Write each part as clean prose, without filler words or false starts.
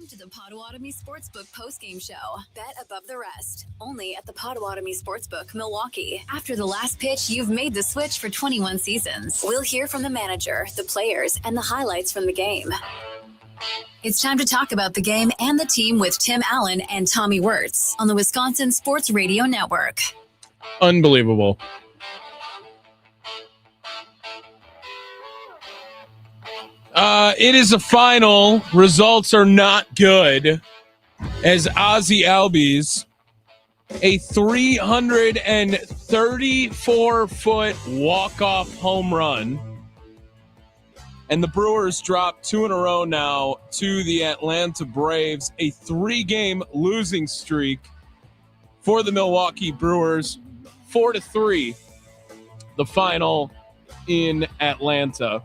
Welcome to the Potawatomi Sportsbook postgame show. Bet above the rest. Only at the Potawatomi Sportsbook, Milwaukee. After the last pitch, you've made the switch for 21 seasons. We'll hear from the manager, the players, and the highlights from the game. It's time to talk about the game and the team with Tim Allen and Tommy Wortz on the Wisconsin Sports Radio Network. Unbelievable. It is a final. Results are not good as Ozzie Albies, a 334-foot walk-off home run. And the Brewers drop 2 in a row now to the Atlanta Braves, a 3-game losing streak for the Milwaukee Brewers. 4-3, the final in Atlanta.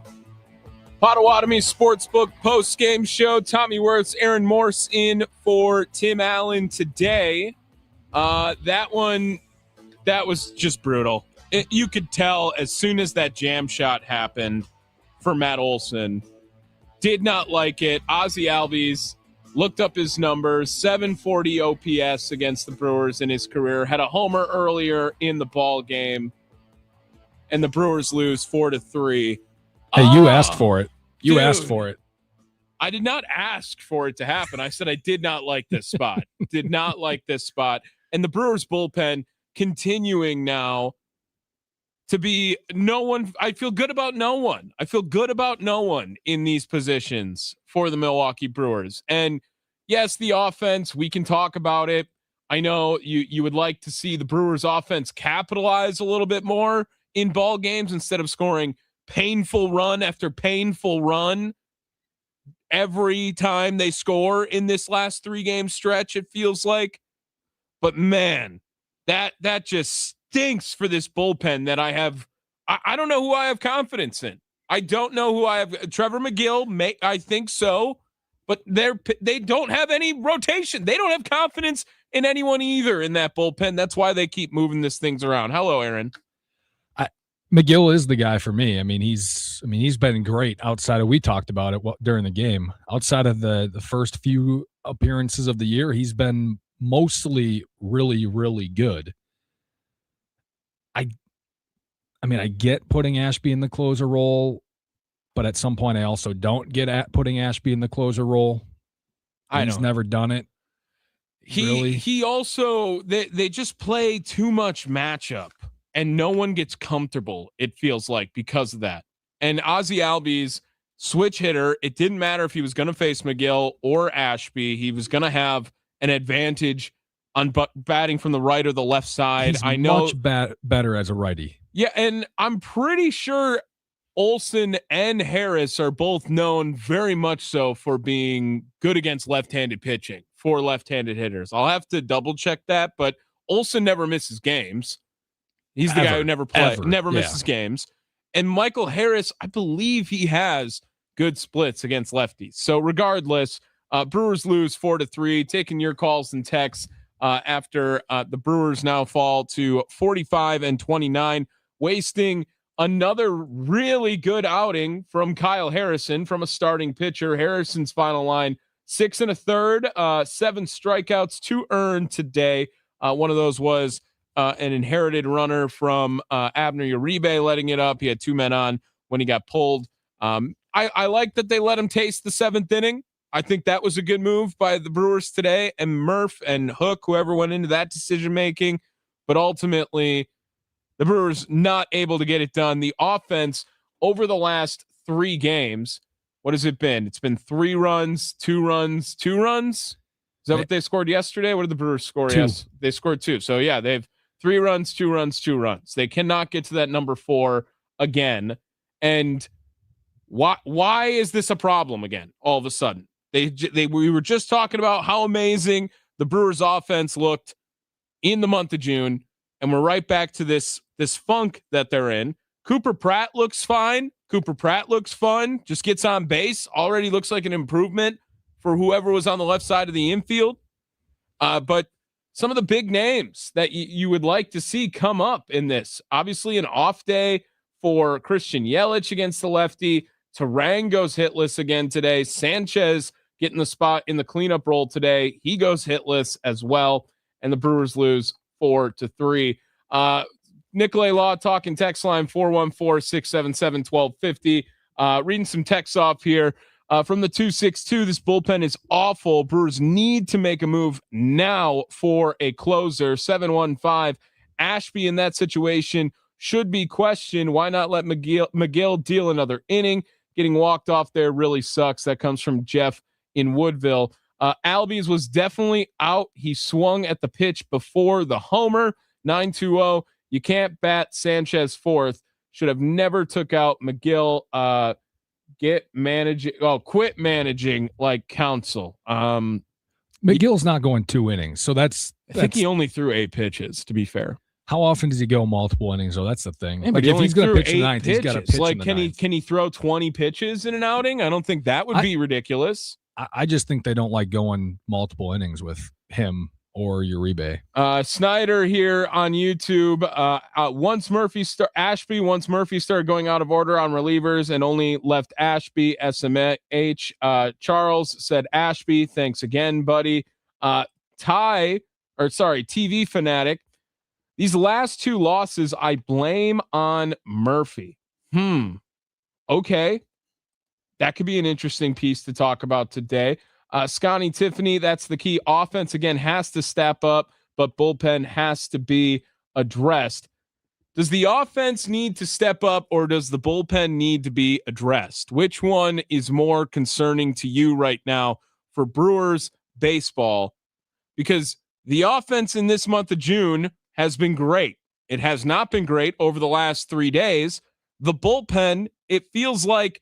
Potawatomi Sportsbook post-game show. Tommy Wortz, Aaron Morse in for Tim Allen today. That was just brutal. You could tell as soon as that jam shot happened for Matt Olson. Did not like it. Ozzie Albies looked up his numbers, 740 OPS against the Brewers in his career. Had a homer earlier in the ball game, and the Brewers lose 4-3. Hey, you asked for it. Dude, asked for it. I did not ask for it to happen. I said I did not like this spot. Did not like this spot. And the Brewers bullpen continuing now to be no one. I feel good about no one. I feel good about no one in these positions for the Milwaukee Brewers. And yes, the offense, we can talk about it. I know you would like to see the Brewers offense capitalize a little bit more in ball games instead of scoring painful run after painful run every time they score in this last 3-game stretch, it feels like. But man, that just stinks for this bullpen that I have. I don't know who I have confidence in. I don't know who I have. Trevor McGill, I think so, but they don't have any rotation. They don't have confidence in anyone either in that bullpen. That's why they keep moving these things around. Hello, Aaron. McGill is the guy for me. He's been great outside of, we talked about it during the game. Outside of the first few appearances of the year, he's been mostly really, really good. I get putting Ashby in the closer role, but at some point I also don't get at putting Ashby in the closer role. He's never done it. He also, they just play too much matchup. And no one gets comfortable, it feels like, because of that. And Ozzie Albies, switch hitter, it didn't matter if he was going to face McGill or Ashby. He was going to have an advantage on batting from the right or the left side. He's much better as a righty. Yeah, and I'm pretty sure Olson and Harris are both known very much so for being good against left-handed pitching for left-handed hitters. I'll have to double-check that, but Olson never misses games. He's the guy who never misses games. And Michael Harris, I believe he has good splits against lefties. So regardless, Brewers lose 4-3. Taking your calls and texts after the Brewers now fall to 45-29, wasting another really good outing from Kyle Harrison from a starting pitcher. Harrison's final line, 6 1/3, 7 strikeouts, 2 earned today. One of those was an inherited runner from Abner Uribe letting it up. He had 2 men on when he got pulled. I like that they let him taste the 7th inning. I think that was a good move by the Brewers today, and Murph and Hook, whoever went into that decision-making. But ultimately, the Brewers not able to get it done. The offense over the last 3 games, what has it been? It's been 3 runs, 2 runs, 2 runs. Is that what they scored yesterday? What did the Brewers score? 2. Yes, they scored 2. So, yeah, they've 3 runs, 2 runs, 2 runs. They cannot get to that number 4 again. And why is this a problem again all of a sudden? We were just talking about how amazing the Brewers offense looked in the month of June, and we're right back to this funk that they're in. Cooper Pratt looks fine. Cooper Pratt looks fun. Just gets on base. Already looks like an improvement for whoever was on the left side of the infield. But some of the big names that you would like to see come up in this. Obviously, an off day for Christian Yelich against the lefty. Terang goes hitless again today. Sanchez getting the spot in the cleanup role today. He goes hitless as well, and the Brewers lose 4-3. Nicolay Law talking text line 414-677-1250. Reading some texts off here. From the 262, this bullpen is awful. Brewers need to make a move now for a closer. 715, Ashby in that situation should be questioned. Why not let McGill deal another inning? Getting walked off there really sucks. That comes from Jeff in Woodville. Albies was definitely out. He swung at the pitch before the homer. 920. You can't bat Sanchez fourth. Should have never took out McGill. Quit managing like counsel. McGill's not going 2 innings, so I think he only threw 8 pitches. To be fair, how often does he go multiple innings? So that's the thing. Yeah, like if he's going to pitch the ninth, he's got to pitch like in the can ninth. Can he throw 20 pitches in an outing? I don't think that would be ridiculous. I just think they don't like going multiple innings with him or Uribe. Snyder here on YouTube. Once Murphy started going out of order on relievers and only left Ashby. SMH. Charles said Ashby. Thanks again, buddy. TV Fanatic. These last 2 losses, I blame on Murphy. Okay. That could be an interesting piece to talk about today. Scotty Tiffany, that's the key. Offense, again, has to step up, but bullpen has to be addressed. Does the offense need to step up, or does the bullpen need to be addressed? Which one is more concerning to you right now for Brewers baseball? Because the offense in this month of June has been great. It has not been great over the last 3 days. The bullpen, it feels like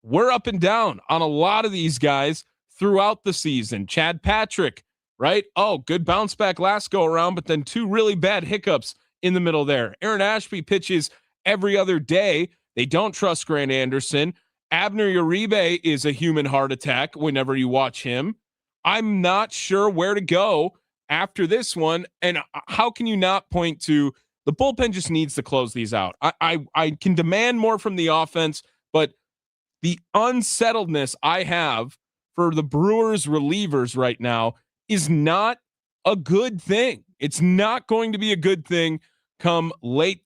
we're up and down on a lot of these guys throughout the season. Chad Patrick, right? Oh, good bounce back last go around, but then 2 really bad hiccups in the middle there. Aaron Ashby pitches every other day. They don't trust Grant Anderson. Abner Uribe is a human heart attack whenever you watch him. I'm not sure where to go after this one. And how can you not point to the bullpen just needs to close these out? I can demand more from the offense, but the unsettledness I have for the Brewers relievers right now is not a good thing. It's not going to be a good thing come late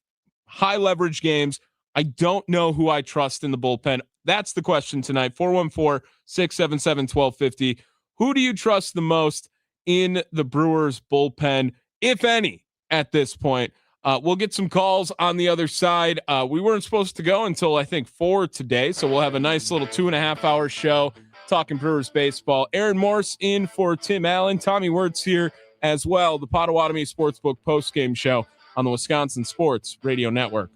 high leverage games. I don't know who I trust in the bullpen. That's the question tonight. 414-677-1250. Who do you trust the most in the Brewers bullpen, if any, at this point? We'll get some calls on the other side. We weren't supposed to go until I think 4 today, so we'll have a nice little 2.5-hour show talking Brewers baseball. Aaron Morse in for Tim Allen. Tommy Wortz here as well. The Potawatomi Sportsbook postgame show on the Wisconsin Sports Radio Network.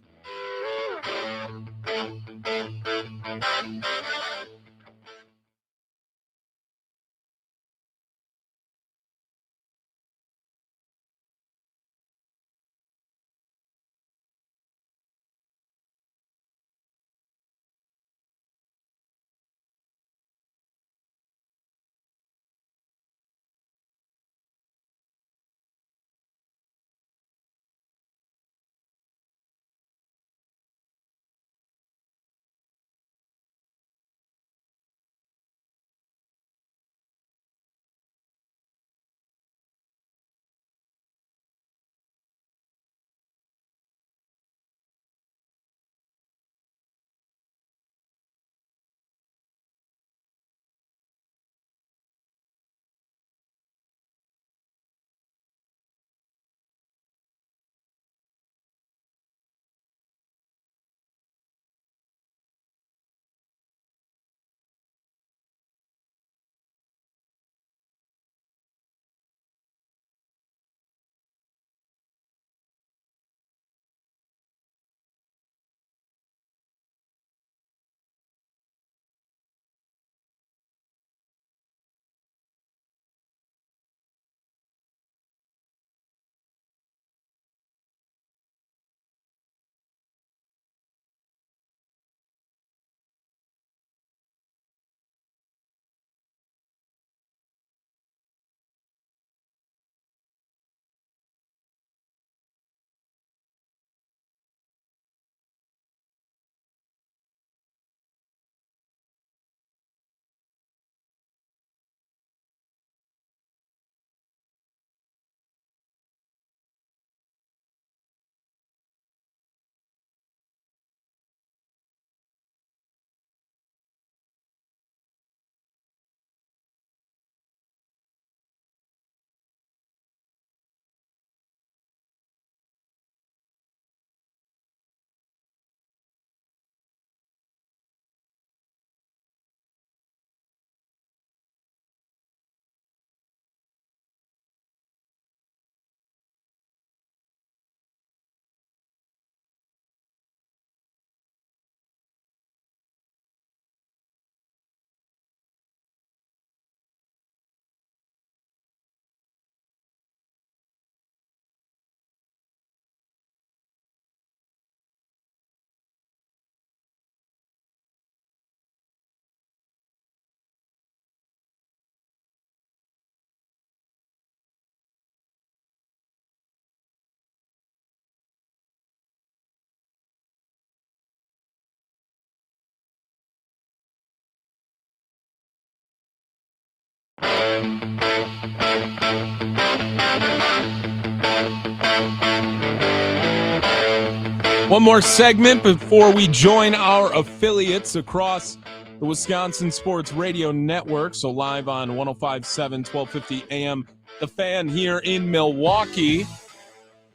One more segment before we join our affiliates across the Wisconsin Sports Radio Network. So live on 105.7, 1250 AM, The Fan here in Milwaukee.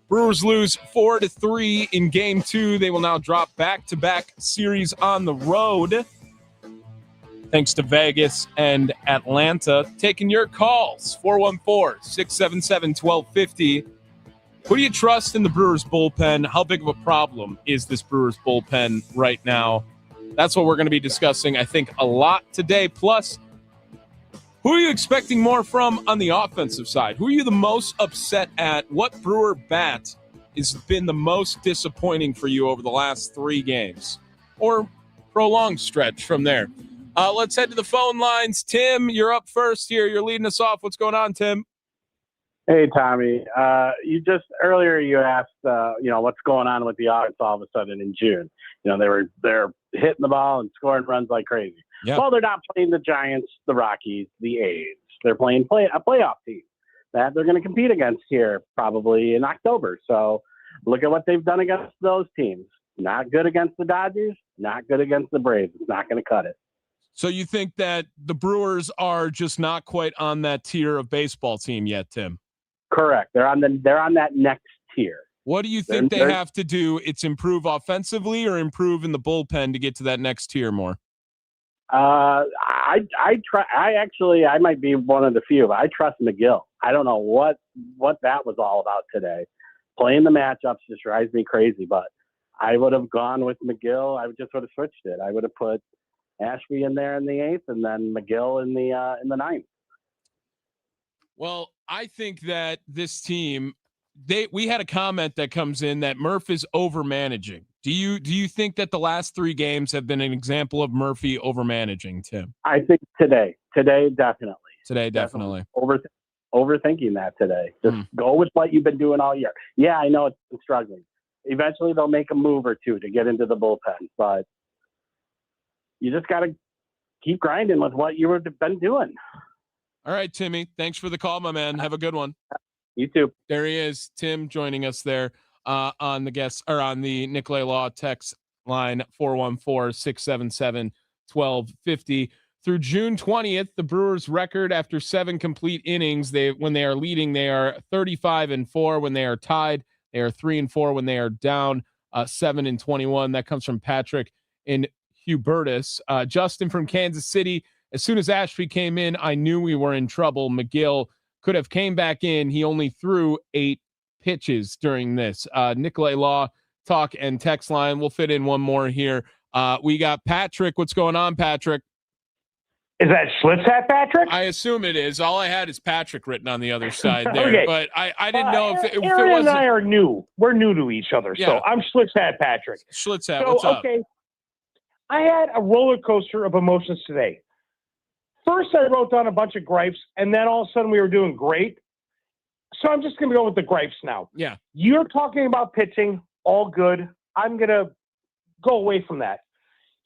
Brewers lose 4-3 in Game 2. They will now drop back-to-back series on the road, thanks to Vegas and Atlanta. Taking your calls, 414-677-1250. Who do you trust in the Brewers bullpen? How big of a problem is this Brewers bullpen right now? That's what we're going to be discussing, I think, a lot today. Plus, who are you expecting more from on the offensive side? Who are you the most upset at? What Brewer bat has been the most disappointing for you over the last 3 games? Or prolonged stretch from there? Let's head to the phone lines. Tim, you're up first here. You're leading us off. What's going on, Tim? Hey, Tommy. Earlier you asked, what's going on with the offense all of a sudden in June. They're hitting the ball and scoring runs like crazy. Yep. Well, they're not playing the Giants, the Rockies, the A's. They're playing a playoff team that they're going to compete against here probably in October. So look at what they've done against those teams. Not good against the Dodgers, not good against the Braves. It's not going to cut it. So you think that the Brewers are just not quite on that tier of baseball team yet, Tim? Correct. They're on that next tier. What do you think they have to do? It's improve offensively or improve in the bullpen to get to that next tier more? I might be one of the few, but I trust McGill. I don't know what that was all about today. Playing the matchups just drives me crazy, but I would have gone with McGill. I just would have switched it. I would have put Ashby in there in the 8th and then McGill in the 9th. Well, I think that this team, we had a comment that comes in that Murph is over managing. Do you think that the last 3 games have been an example of Murphy over managing, Tim? I think today definitely. Today definitely. Overthinking that today. Just go with what you've been doing all year. Yeah, I know it's been struggling. Eventually they'll make a move or two to get into the bullpen, but you just got to keep grinding with what you've been doing. All right, Timmy. Thanks for the call, my man. Have a good one. You too. There he is, Tim, joining us there on the Nicolay Law text line 414-677-1250. Through June 20th, the Brewers' record after 7 complete innings, when they are leading, they are 35-4. When they are tied, they are 3-4. When they are down, 7-21. That comes from Patrick in Hubertus. Justin from Kansas City. As soon as Ashby came in, I knew we were in trouble. McGill could have came back in. He only threw 8 pitches during this. Nicolay Law talk and text line. We'll fit in one more here. We got Patrick. What's going on, Patrick? Is that Schlitz hat, Patrick? I assume it is. All I had is Patrick written on the other side there. Okay. But I didn't know if it Aaron wasn't. and I are new. We're new to each other. Yeah. So I'm Schlitz hat, Patrick. Schlitz hat, what's up? Okay. I had a roller coaster of emotions today. First, I wrote down a bunch of gripes, and then all of a sudden we were doing great. So I'm just going to go with the gripes now. Yeah. You're talking about pitching, all good. I'm going to go away from that.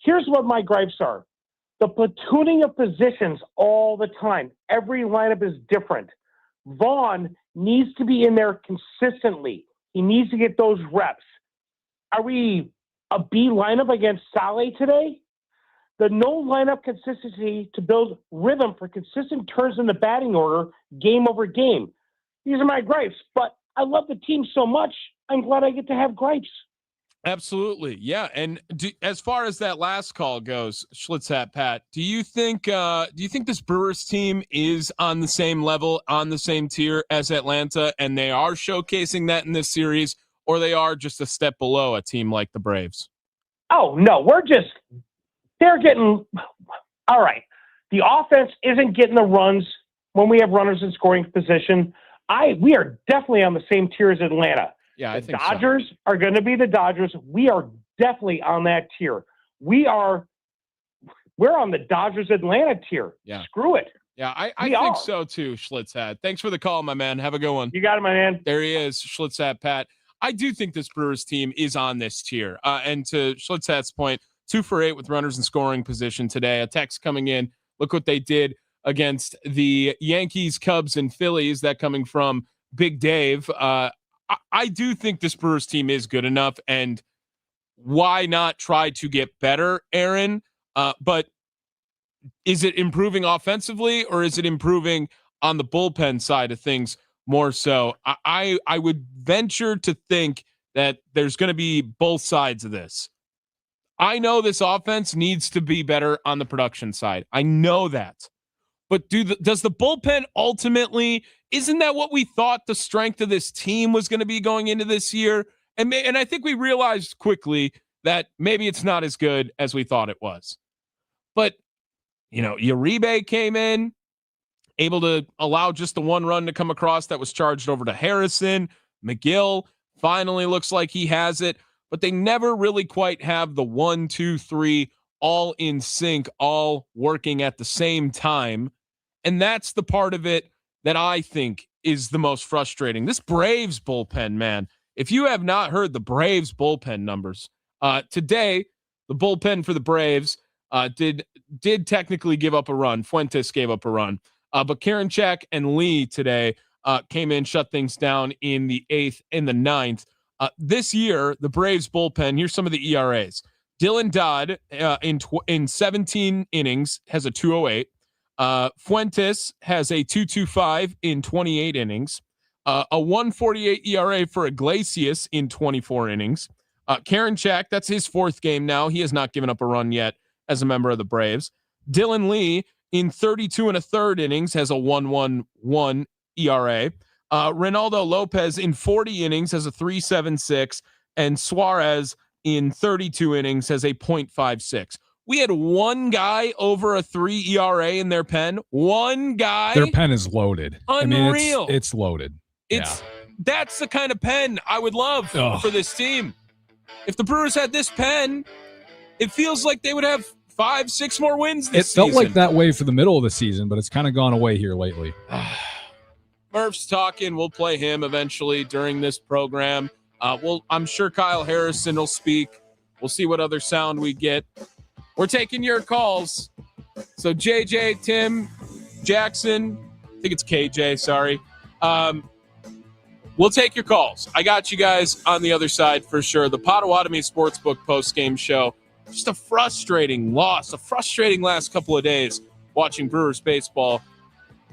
Here's what my gripes are. The platooning of positions all the time. Every lineup is different. Vaughn needs to be in there consistently. He needs to get those reps. Are we a B lineup against Saleh today? The no lineup consistency to build rhythm for consistent turns in the batting order, game over game. These are my gripes, but I love the team so much, I'm glad I get to have gripes. Absolutely. Yeah. And as far as that last call goes, Schlitz hat, Pat, do you think this Brewers team is on the same level, on the same tier as Atlanta, and they are showcasing that in this series, or they are just a step below a team like the Braves? Oh, no, they're getting – all right. The offense isn't getting the runs when we have runners in scoring position. We are definitely on the same tier as Atlanta. Yeah, I the think Dodgers are going to be the Dodgers. We are definitely on that tier. We're on the Dodgers-Atlanta tier. Yeah. Screw it. Yeah, I think so too, Schlitz hat. Thanks for the call, my man. Have a good one. You got it, my man. There he is, Schlitz hat, Pat. I do think this Brewers team is on this tier. And to Schlitz hat's point, 2 for 8 with runners in scoring position today. A text coming in. Look what they did against the Yankees, Cubs, and Phillies. That coming from Big Dave. I do think this Brewers team is good enough, and why not try to get better, Aaron? But is it improving offensively, or is it improving on the bullpen side of things more so? I would venture to think that there's going to be both sides of this. I know this offense needs to be better on the production side. I know that. But does the bullpen ultimately, isn't that what we thought the strength of this team was going to be going into this year? And I think we realized quickly that maybe it's not as good as we thought it was. But, Uribe came in, able to allow just the one run to come across that was charged over to Harrison. McGill finally looks like he has it, but they never really quite have the 1, 2, 3 all in sync, all working at the same time. And that's the part of it that I think is the most frustrating. This Braves bullpen, man, if you have not heard the Braves bullpen numbers, today, the bullpen for the Braves did technically give up a run. Fuentes gave up a run. But Karinchak and Lee today came in, shut things down in the 8th and the 9th. This year, the Braves bullpen, here's some of the ERAs. Dylan Dodd in 17 innings has a 208. Fuentes has a 2.25 in 28 innings. A 1.48 ERA for Iglesias in 24 innings. Karinchak, that's his 4th game now. He has not given up a run yet as a member of the Braves. Dylan Lee in 32 and a third innings has a 1.11 ERA. Reynaldo Lopez in 40 innings has a 3.76, and Suarez in 32 innings has a 0.56. We had one guy over a 3 ERA in their pen. One guy. Their pen is loaded. Unreal. I mean, it's loaded. That's the kind of pen I would love for this team. If the Brewers had this pen, it feels like they would have 5, 6 more wins this season. It felt like that way for the middle of the season, but it's kind of gone away here lately. Murph's talking. We'll play him eventually during this program. I'm sure Kyle Harrison will speak. We'll see what other sound we get. We're taking your calls. So JJ, Tim, Jackson, I think it's KJ, sorry. We'll take your calls. I got you guys on the other side for sure. The Potawatomi Sportsbook post-game show. Just a frustrating loss, a frustrating last couple of days watching Brewers baseball.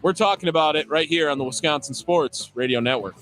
We're talking about it right here on the Wisconsin Sports Radio Network.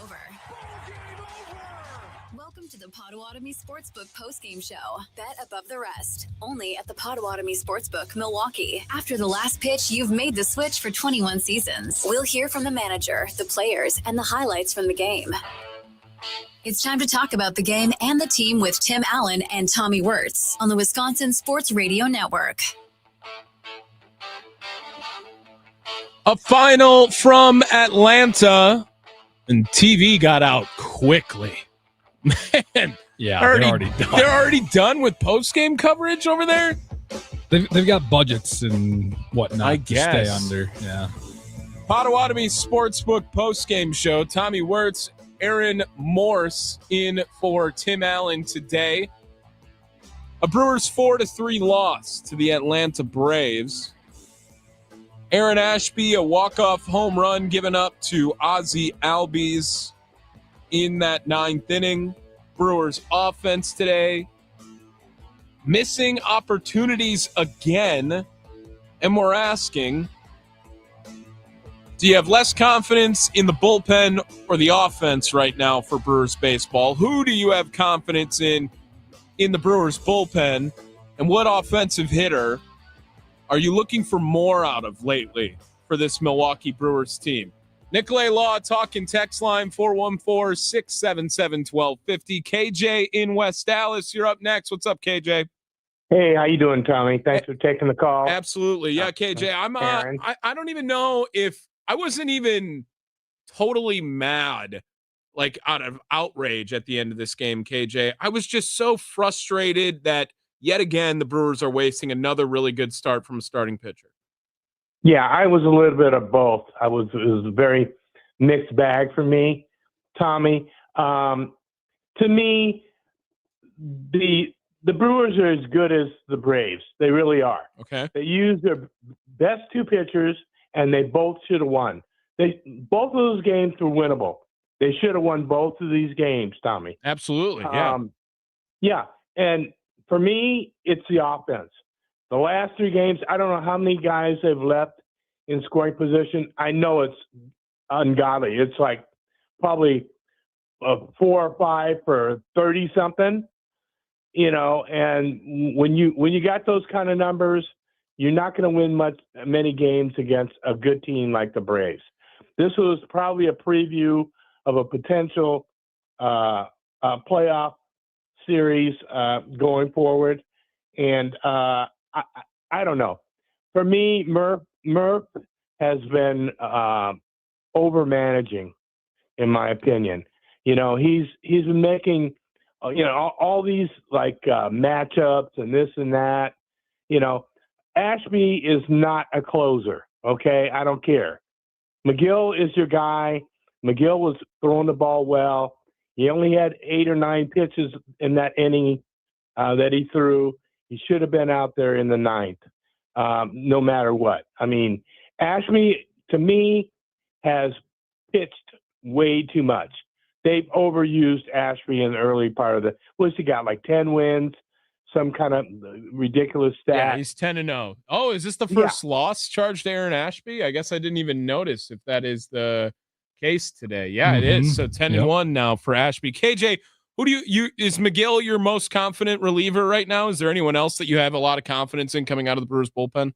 over. Welcome to the Potawatomi Sportsbook postgame show. Bet above the rest. Only at the Potawatomi Sportsbook, Milwaukee. After the last pitch, you've made the switch for 21 seasons. We'll hear from the manager, the players, and the highlights from the game. It's time to talk about the game and the team with Tim Allen and Tommy Wortz on the Wisconsin Sports Radio Network. A final from Atlanta, and TV got out quickly. Man, yeah, they're already done. They're already done with post-game coverage over there? They've got budgets and whatnot I to guess. stay under. Yeah. Potawatomi Sportsbook postgame show. Tommy Wortz, Aaron Morse in for Tim Allen today. A Brewers 4-3 loss to the Atlanta Braves. Aaron Ashby, a walk-off home run given up to Ozzie Albies in that ninth inning. Brewers offense today missing opportunities again. And we're asking, do you have less confidence in the bullpen or the offense right now for Brewers baseball? Who do you have confidence in the Brewers bullpen? And what offensive hitter are you looking for more out of lately for this Milwaukee Brewers team? Nicolay Law talking text line 414-677-1250. KJ in West Dallas, you're up next. What's up, KJ? Hey, how you doing, Tommy? Thanks for taking the call. Absolutely. Yeah, KJ. I don't even know if I wasn't even totally mad, like out of outrage at the end of this game, KJ. I was just so frustrated that yet again the Brewers are wasting another really good start from a starting pitcher. Yeah, I was a little bit of both. It was a very mixed bag for me, Tommy. To me, the Brewers are as good as the Braves. They really are. Okay. They used their best two pitchers, and they both should have won. Both of those games were winnable. They should have won both of these games, Tommy. Absolutely, yeah. Yeah, and for me, it's the offense. The last three games, I don't know how many guys they've left in scoring position. I know it's ungodly. It's like probably 4 or 5 for 30-something, and when you got those kind of numbers, you're not going to win many games against a good team like the Braves. This was probably a preview of a potential playoff series going forward, and I don't know. For me, Murph has been over-managing, in my opinion. He's been making, all these matchups and this and that. Ashby is not a closer, okay? I don't care. McGill is your guy. McGill was throwing the ball well. He only had 8 or 9 pitches in that inning that he threw. He should have been out there in the ninth, no matter what. I mean, Ashby, to me, has pitched way too much. They've overused Ashby in the early part of what's he got, like 10 wins, some kind of ridiculous stat. Yeah, he's 10-0. Oh, is this the first loss charged to Aaron Ashby? I guess I didn't even notice if that is the case today. Yeah, It is. So 10-1 now for Ashby. KJ, who do you is McGill your most confident reliever right now? Is there anyone else that you have a lot of confidence in coming out of the Brewers bullpen?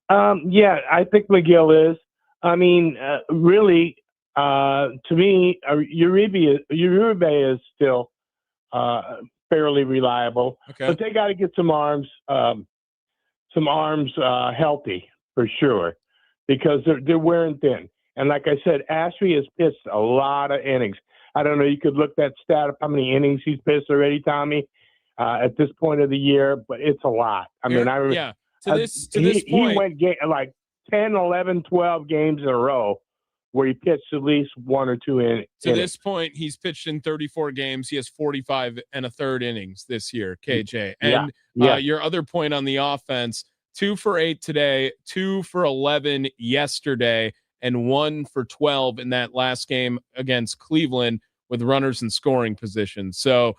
Yeah, I think McGill is. I mean, really, to me, Uribe is still fairly reliable. Okay. But they got to get some arms healthy for sure, because they're wearing thin. And like I said, Ashby has pitched a lot of innings. I don't know. You could look that stat of how many innings he's pitched already, Tommy, at this point of the year, but it's a lot. I mean, To this point, he went like 10, 11, 12 games in a row where he pitched at least 1 or 2 innings. To this point, he's pitched in 34 games. He has 45 1/3 innings this year, KJ. And your other point on the offense, 2 for 8 today, 2 for 11 yesterday, and 1 for 12 in that last game against Cleveland with runners in scoring position. So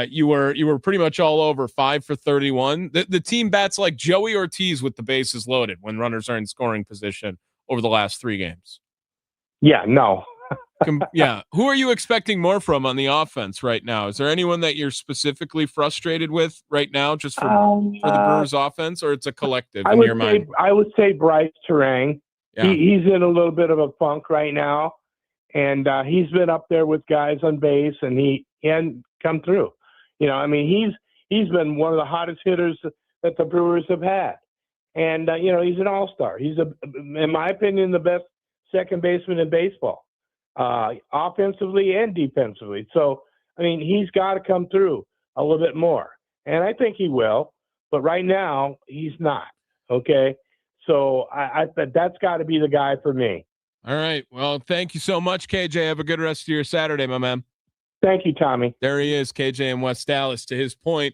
you were pretty much all over. 5 for 31. The team bats like Joey Ortiz with the bases loaded when runners are in scoring position over the last 3 games. Yeah, no. Who are you expecting more from on the offense right now? Is there anyone that you're specifically frustrated with right now, just for the Brewers offense, or it's a collective in your mind? I would say Bryce Terang. Yeah. He's in a little bit of a funk right now, and he's been up there with guys on base, and he hadn't come through. I mean, he's been one of the hottest hitters that the Brewers have had, and he's an all-star. He's in my opinion, the best second baseman in baseball, offensively and defensively. So, I mean, he's got to come through a little bit more, and I think he will. But right now, he's not. Okay. So I that's got to be the guy for me. All right. Well, thank you so much, KJ. Have a good rest of your Saturday, my man. Thank you, Tommy. There he is, KJ in West Dallas. To his point,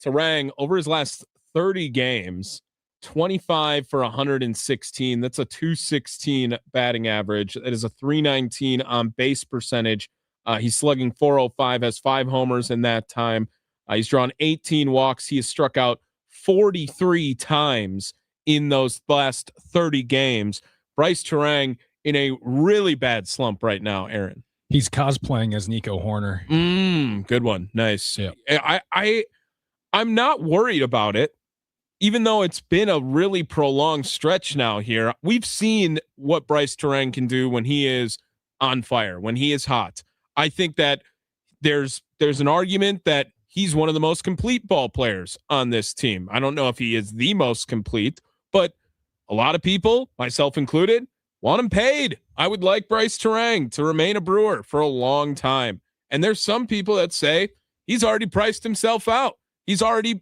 Terang, over his last 30 games, 25 for 116. That's a 216 batting average. That is a 319 on base percentage. He's slugging 405, has 5 homers in that time. He's drawn 18 walks. He has struck out 43 times in those last 30 games. Bryce Terang in a really bad slump right now, Aaron. He's cosplaying as Nico Horner. Good one. Nice. Yeah. I'm not worried about it, even though it's been a really prolonged stretch now here. We've seen what Bryce Terang can do when he is on fire, when he is hot. I think that there's an argument that he's one of the most complete ball players on this team. I don't know if he is the most complete, but a lot of people, myself included, want him paid. I would like Bryce Terang to remain a Brewer for a long time. And there's some people that say he's already priced himself out. He's already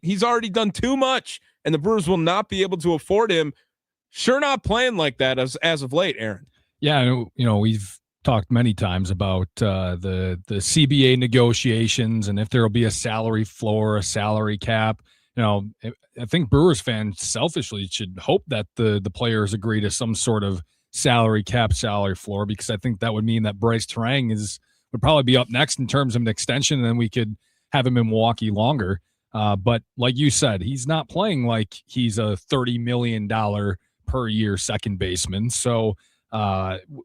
done too much, and the Brewers will not be able to afford him. Sure, not playing like that as of late, Aaron. Yeah, we've talked many times about the CBA negotiations and if there will be a salary floor, a salary cap. I think Brewers fans selfishly should hope that the players agree to some sort of salary cap, salary floor, because I think that would mean that Bryce Terang would probably be up next in terms of an extension, and then we could have him in Milwaukee longer. But like you said, he's not playing like he's a $30 million per year second baseman. So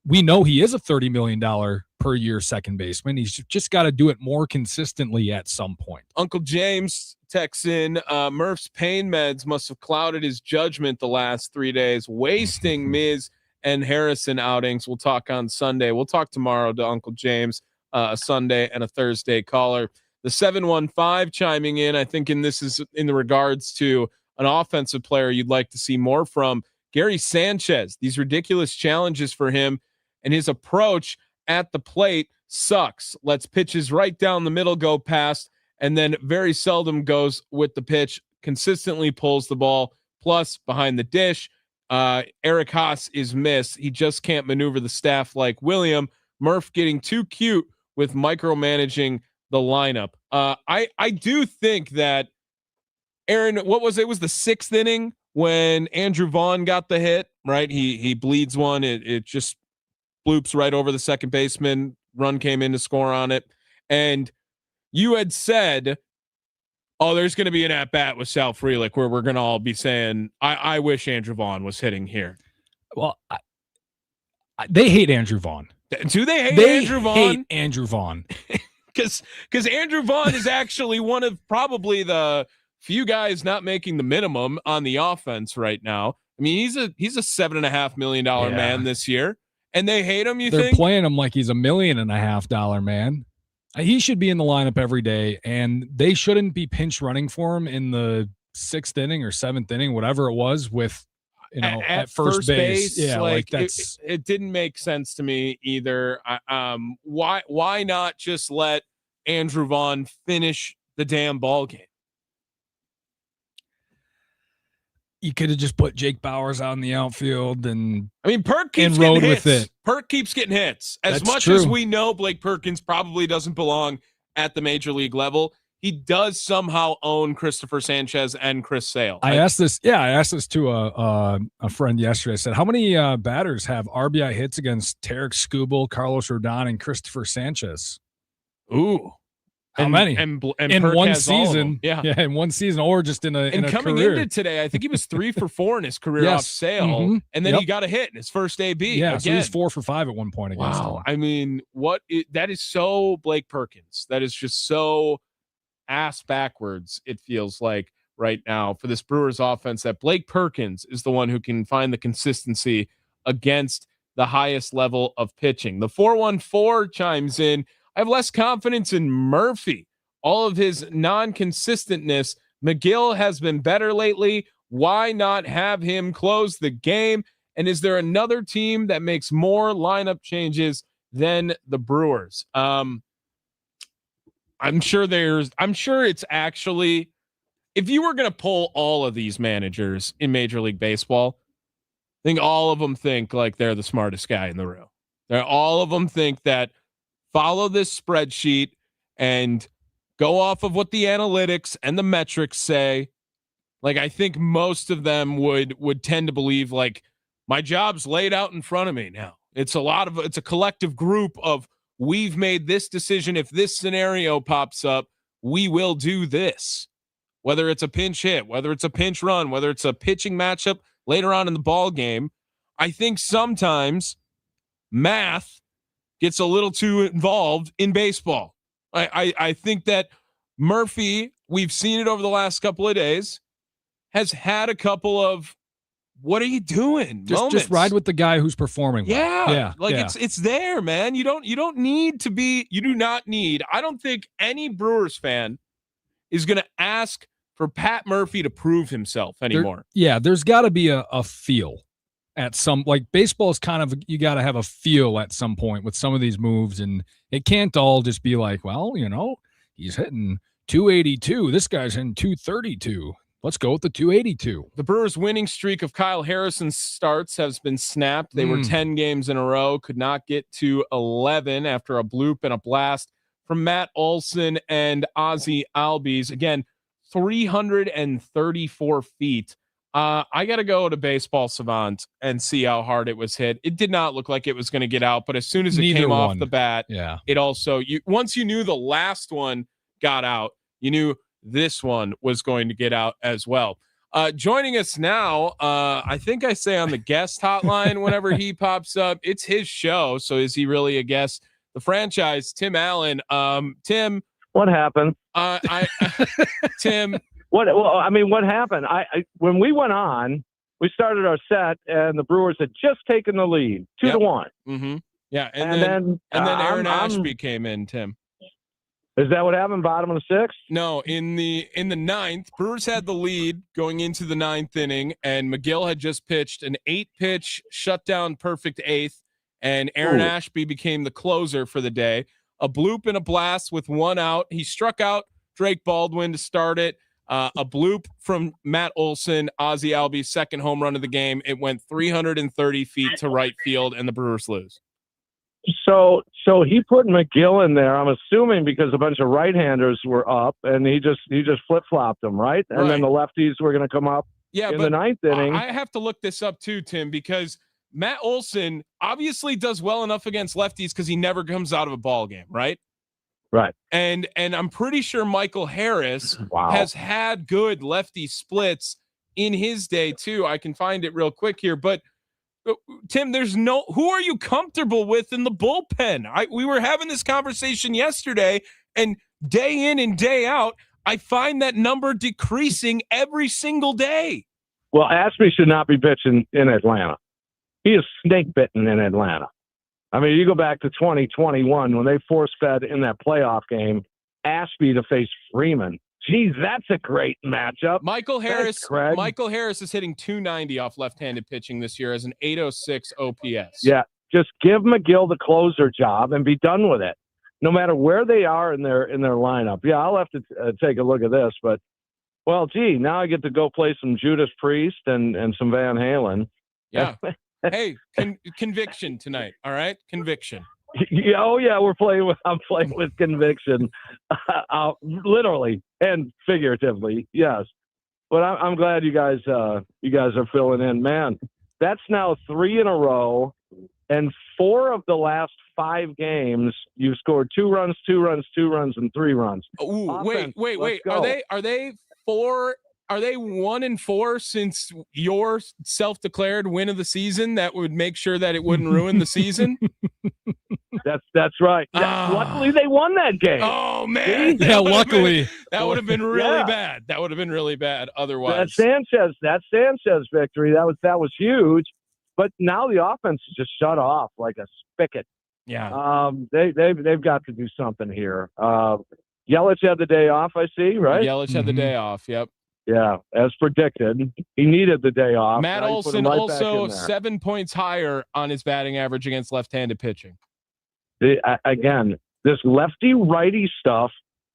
we know he is a $30 million per year second baseman. He's just got to do it more consistently at some point. Uncle James texts in, Murph's pain meds must have clouded his judgment the last 3 days, wasting Miz and Harrison outings. We'll talk on Sunday. We'll talk tomorrow to Uncle James, a Sunday and a Thursday caller. The 715 chiming in, I think this is in the regards to an offensive player you'd like to see more from. Gary Sanchez, these ridiculous challenges for him, and his approach at the plate sucks. Lets pitches right down the middle go past, and then very seldom goes with the pitch, consistently pulls the ball, plus behind the dish. Eric Haas is missed. He just can't maneuver the staff like William. Murph getting too cute with micromanaging the lineup. I do think that, Aaron, what was it? It was the 6th inning when Andrew Vaughn got the hit, right? He bleeds one. It just bloops right over the second baseman. Run came in to score on it. And you had said, oh, there's going to be an at-bat with Sal Frelick where we're going to all be saying, I wish Andrew Vaughn was hitting here. Well, they hate Andrew Vaughn. Do they hate Andrew Vaughn? They hate Andrew Vaughn. Because Andrew Vaughn is actually one of probably the few guys not making the minimum on the offense right now. I mean, he's a $7.5 million man this year, and they hate him. They're playing him like he's $1.5 million man. He should be in the lineup every day, and they shouldn't be pinch running for him in the 6th inning or 7th inning, whatever it was, with at first base. Yeah, like that's it didn't make sense to me either. Why not just let Andrew Vaughn finish the damn ball game? You could have just put Jake Bauers out in the outfield, and I mean, Perk keeps getting hits. With it. Perk keeps getting hits. As much as we know Blake Perkins probably doesn't belong at the major league level, he does somehow own Christopher Sanchez and Chris Sale. I asked this to a friend yesterday. I said, how many batters have RBI hits against Tarek Skubal, Carlos Rodon, and Christopher Sanchez? Ooh, How many? And in Perk one has all of them. season. Yeah, in one season, or just in a coming career. into today, I think he was 3 for 4 in his career Yes. off sale, and then he got a hit in his first AB. Yeah, again. so he's 4 for 5 at one point against him. I mean, that is so Blake Perkins. That is just so ass backwards, it feels like right now for this Brewers offense, that Blake Perkins is the one who can find the consistency against the highest level of pitching. The 414 chimes in. I have less confidence in Murphy. All of his non-consistentness. McGill has been better lately. Why not have him close the game? And is there another team that makes more lineup changes than the Brewers? I'm sure it's actually, if you were going to poll all of these managers in Major League Baseball, I think all of them think like they're the smartest guy in the room. All of them think that follow this spreadsheet and go off of what the analytics and the metrics say. Like, I think most of them would tend to believe like my job's laid out in front of me now. It's a collective group of, we've made this decision. If this scenario pops up, we will do this, whether it's a pinch hit, whether it's a pinch run, whether it's a pitching matchup later on in the ball game. I think sometimes math gets a little too involved in baseball. I think that Murphy, we've seen it over the last couple of days, has had a couple of, what are you doing? Just ride with the guy who's performing well. Yeah. It's there, man. You do not need. I don't think any Brewers fan is going to ask for Pat Murphy to prove himself anymore. There's got to be a feel at some, like, baseball is kind of, you got to have a feel at some point with some of these moves, and it can't all just be like, well, he's hitting 282. This guy's hitting 232. Let's go with the 282. The Brewers' winning streak of Kyle Harrison's starts has been snapped. They were 10 games in a row, could not get to 11 after a bloop and a blast from Matt Olson and Ozzie Albies. Again, 334 feet. I got to go to Baseball Savant and see how hard it was hit. It did not look like it was going to get out, but as soon as it came off the bat, it also, once you knew the last one got out, you knew this one was going to get out as well. Joining us now, I think I say on the guest hotline whenever he pops up, it's his show. So is he really a guest? The franchise, Tim Allen. Tim, what happened? Tim. What happened? When we went on, we started our set, and the Brewers had just taken the lead, 2-1. Mm-hmm. Yeah, and then Aaron Ashby came in. Tim, is that what happened? Bottom of the sixth? No, in the ninth, Brewers had the lead going into the ninth inning, and McGill had just pitched an 8-pitch shutdown perfect eighth, and Aaron Ashby became the closer for the day. A bloop and a blast with 1 out. He struck out Drake Baldwin to start it. A bloop from Matt Olson, Ozzie Albies' second home run of the game. It went 330 feet to right field, and the Brewers lose. So he put McGill in there, I'm assuming, because a bunch of right-handers were up, and he just flip-flopped them, right? And then the lefties were going to come up in the ninth inning. I have to look this up too, Tim, because Matt Olson obviously does well enough against lefties because he never comes out of a ball game, right? Right. And I'm pretty sure Michael Harris has had good lefty splits in his day too. I can find it real quick here, but Tim, who are you comfortable with in the bullpen? We were having this conversation yesterday, and day in and day out, I find that number decreasing every single day. Well, Ashby should not be pitching in Atlanta. He is snake bitten in Atlanta. I mean, you go back to 2021 when they force-fed in that playoff game Ashby to face Freeman. Geez, that's a great matchup. Michael Harris is hitting 290 off left-handed pitching this year as an 806 OPS. Yeah, just give McGill the closer job and be done with it. No matter where they are in their lineup. Yeah, I'll have to take a look at this, but well, gee, now I get to go play some Judas Priest and some Van Halen. Yeah. Hey, conviction tonight. All right, conviction. Oh yeah, I'm playing with conviction, literally and figuratively. Yes, but I'm glad you guys are filling in. Man, that's now 3 in a row, and 4 of the last 5 games, you've scored 2 runs, 2 runs, 2 runs, and 3 runs. Ooh, Offense, wait. let's go. Are they 4? Are they 1-4 since your self-declared win of the season that would make sure that it wouldn't ruin the season? That's right. Luckily, they won that game. Oh man! Yeah, luckily that would have been really bad. That would have been really bad. Otherwise, that Sanchez victory that was huge. But now the offense is just shut off like a spigot. Yeah. They've got to do something here. Yelich had the day off, I see, right? Yelich had the day off. Yep. Yeah, as predicted. He needed the day off. Matt Olson also 7 points higher on his batting average against left-handed pitching. Again, this lefty-righty stuff,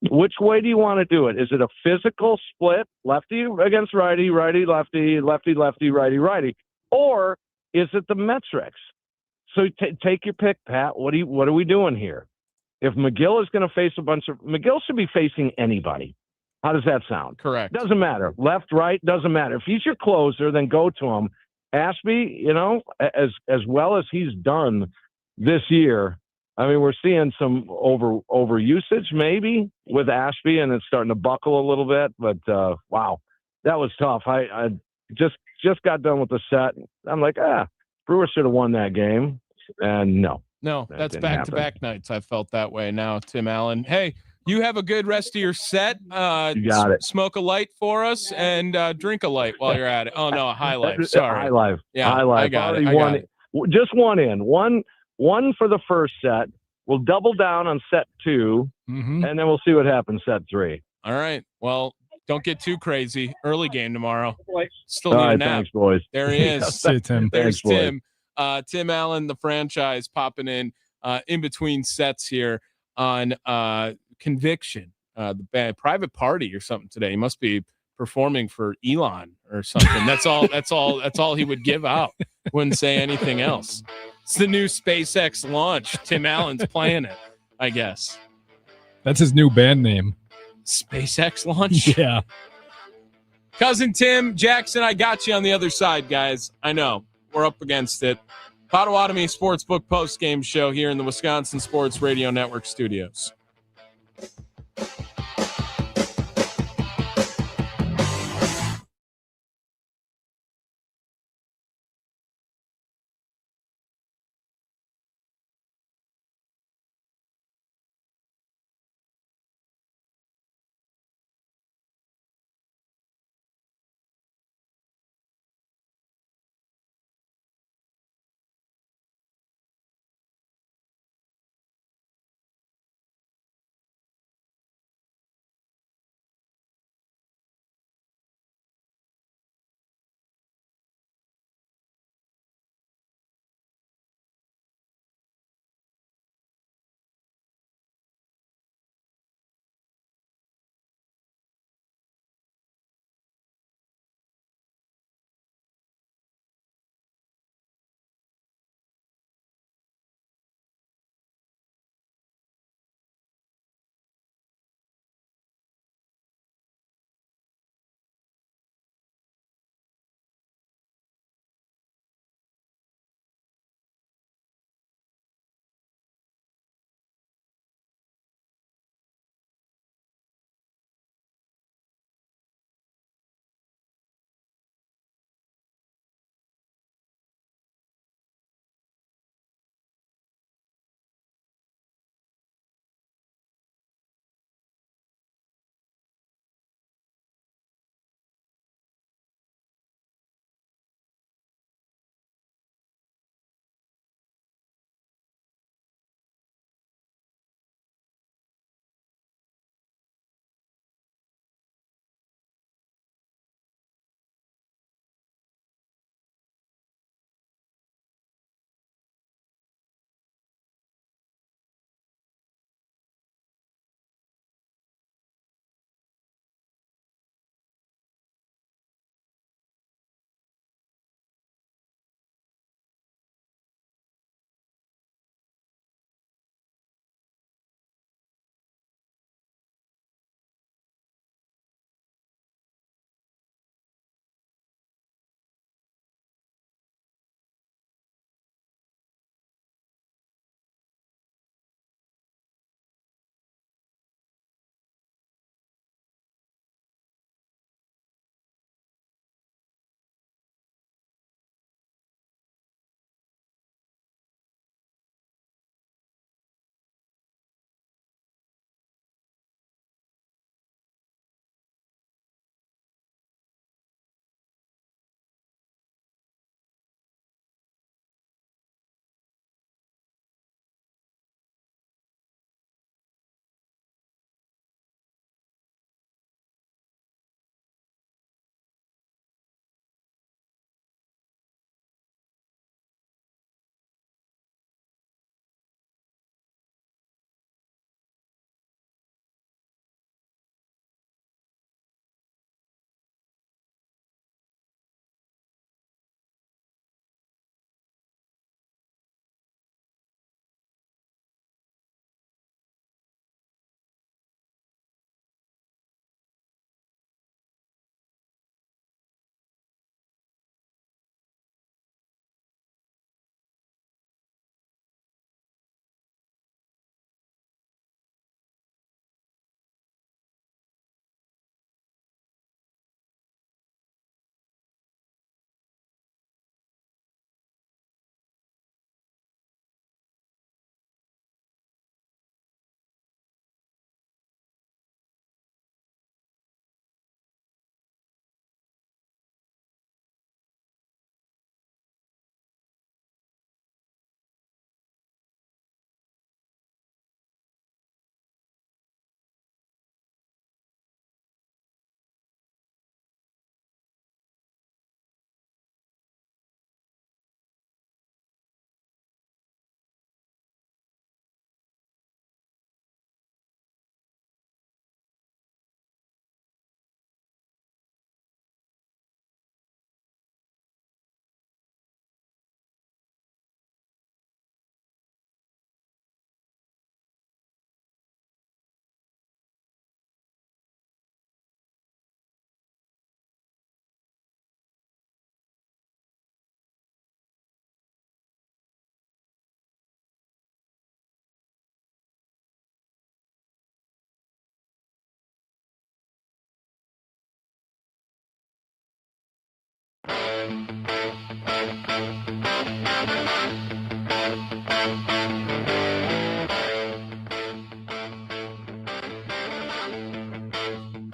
which way do you want to do it? Is it a physical split, lefty against righty, righty-lefty, lefty-lefty, righty-righty? Or is it the metrics? So take your pick, Pat. What are we doing here? If McGill is going to face McGill should be facing anybody. How does that sound? Correct. Doesn't matter. Left, right, doesn't matter. If he's your closer, then go to him. Ashby, as well as he's done this year, I mean, we're seeing some over usage maybe with Ashby, and it's starting to buckle a little bit. But wow, that was tough. I just got done with the set. I'm like, Brewers should have won that game, and no, that's back-to-back nights. I felt that way. Now, Tim Allen, hey. You have a good rest of your set. You got it. Smoke a light for us and drink a light while you're at it. Oh, no, a High Life. Sorry. High Life. Yeah, High Life. I got it. Just one in. One for the first set. We'll double down on set 2, and then we'll see what happens set 3. All right. Well, don't get too crazy. Early game tomorrow. Still All need right, a nap. thanks, boys. There he is. See you, Tim. There's Thanks, Tim. Tim Allen, the franchise, popping in between sets here on Conviction. The band Private Party or something today. He must be performing for Elon or something. That's all he would give out. Wouldn't say anything else. It's the new SpaceX launch. Tim Allen's playing it, I guess. That's his new band name. SpaceX launch? Yeah. Cousin Tim, Jackson, I got you on the other side, guys. I know. We're up against it. Potawatomi Sportsbook post-game show here in the Wisconsin Sports Radio Network studios.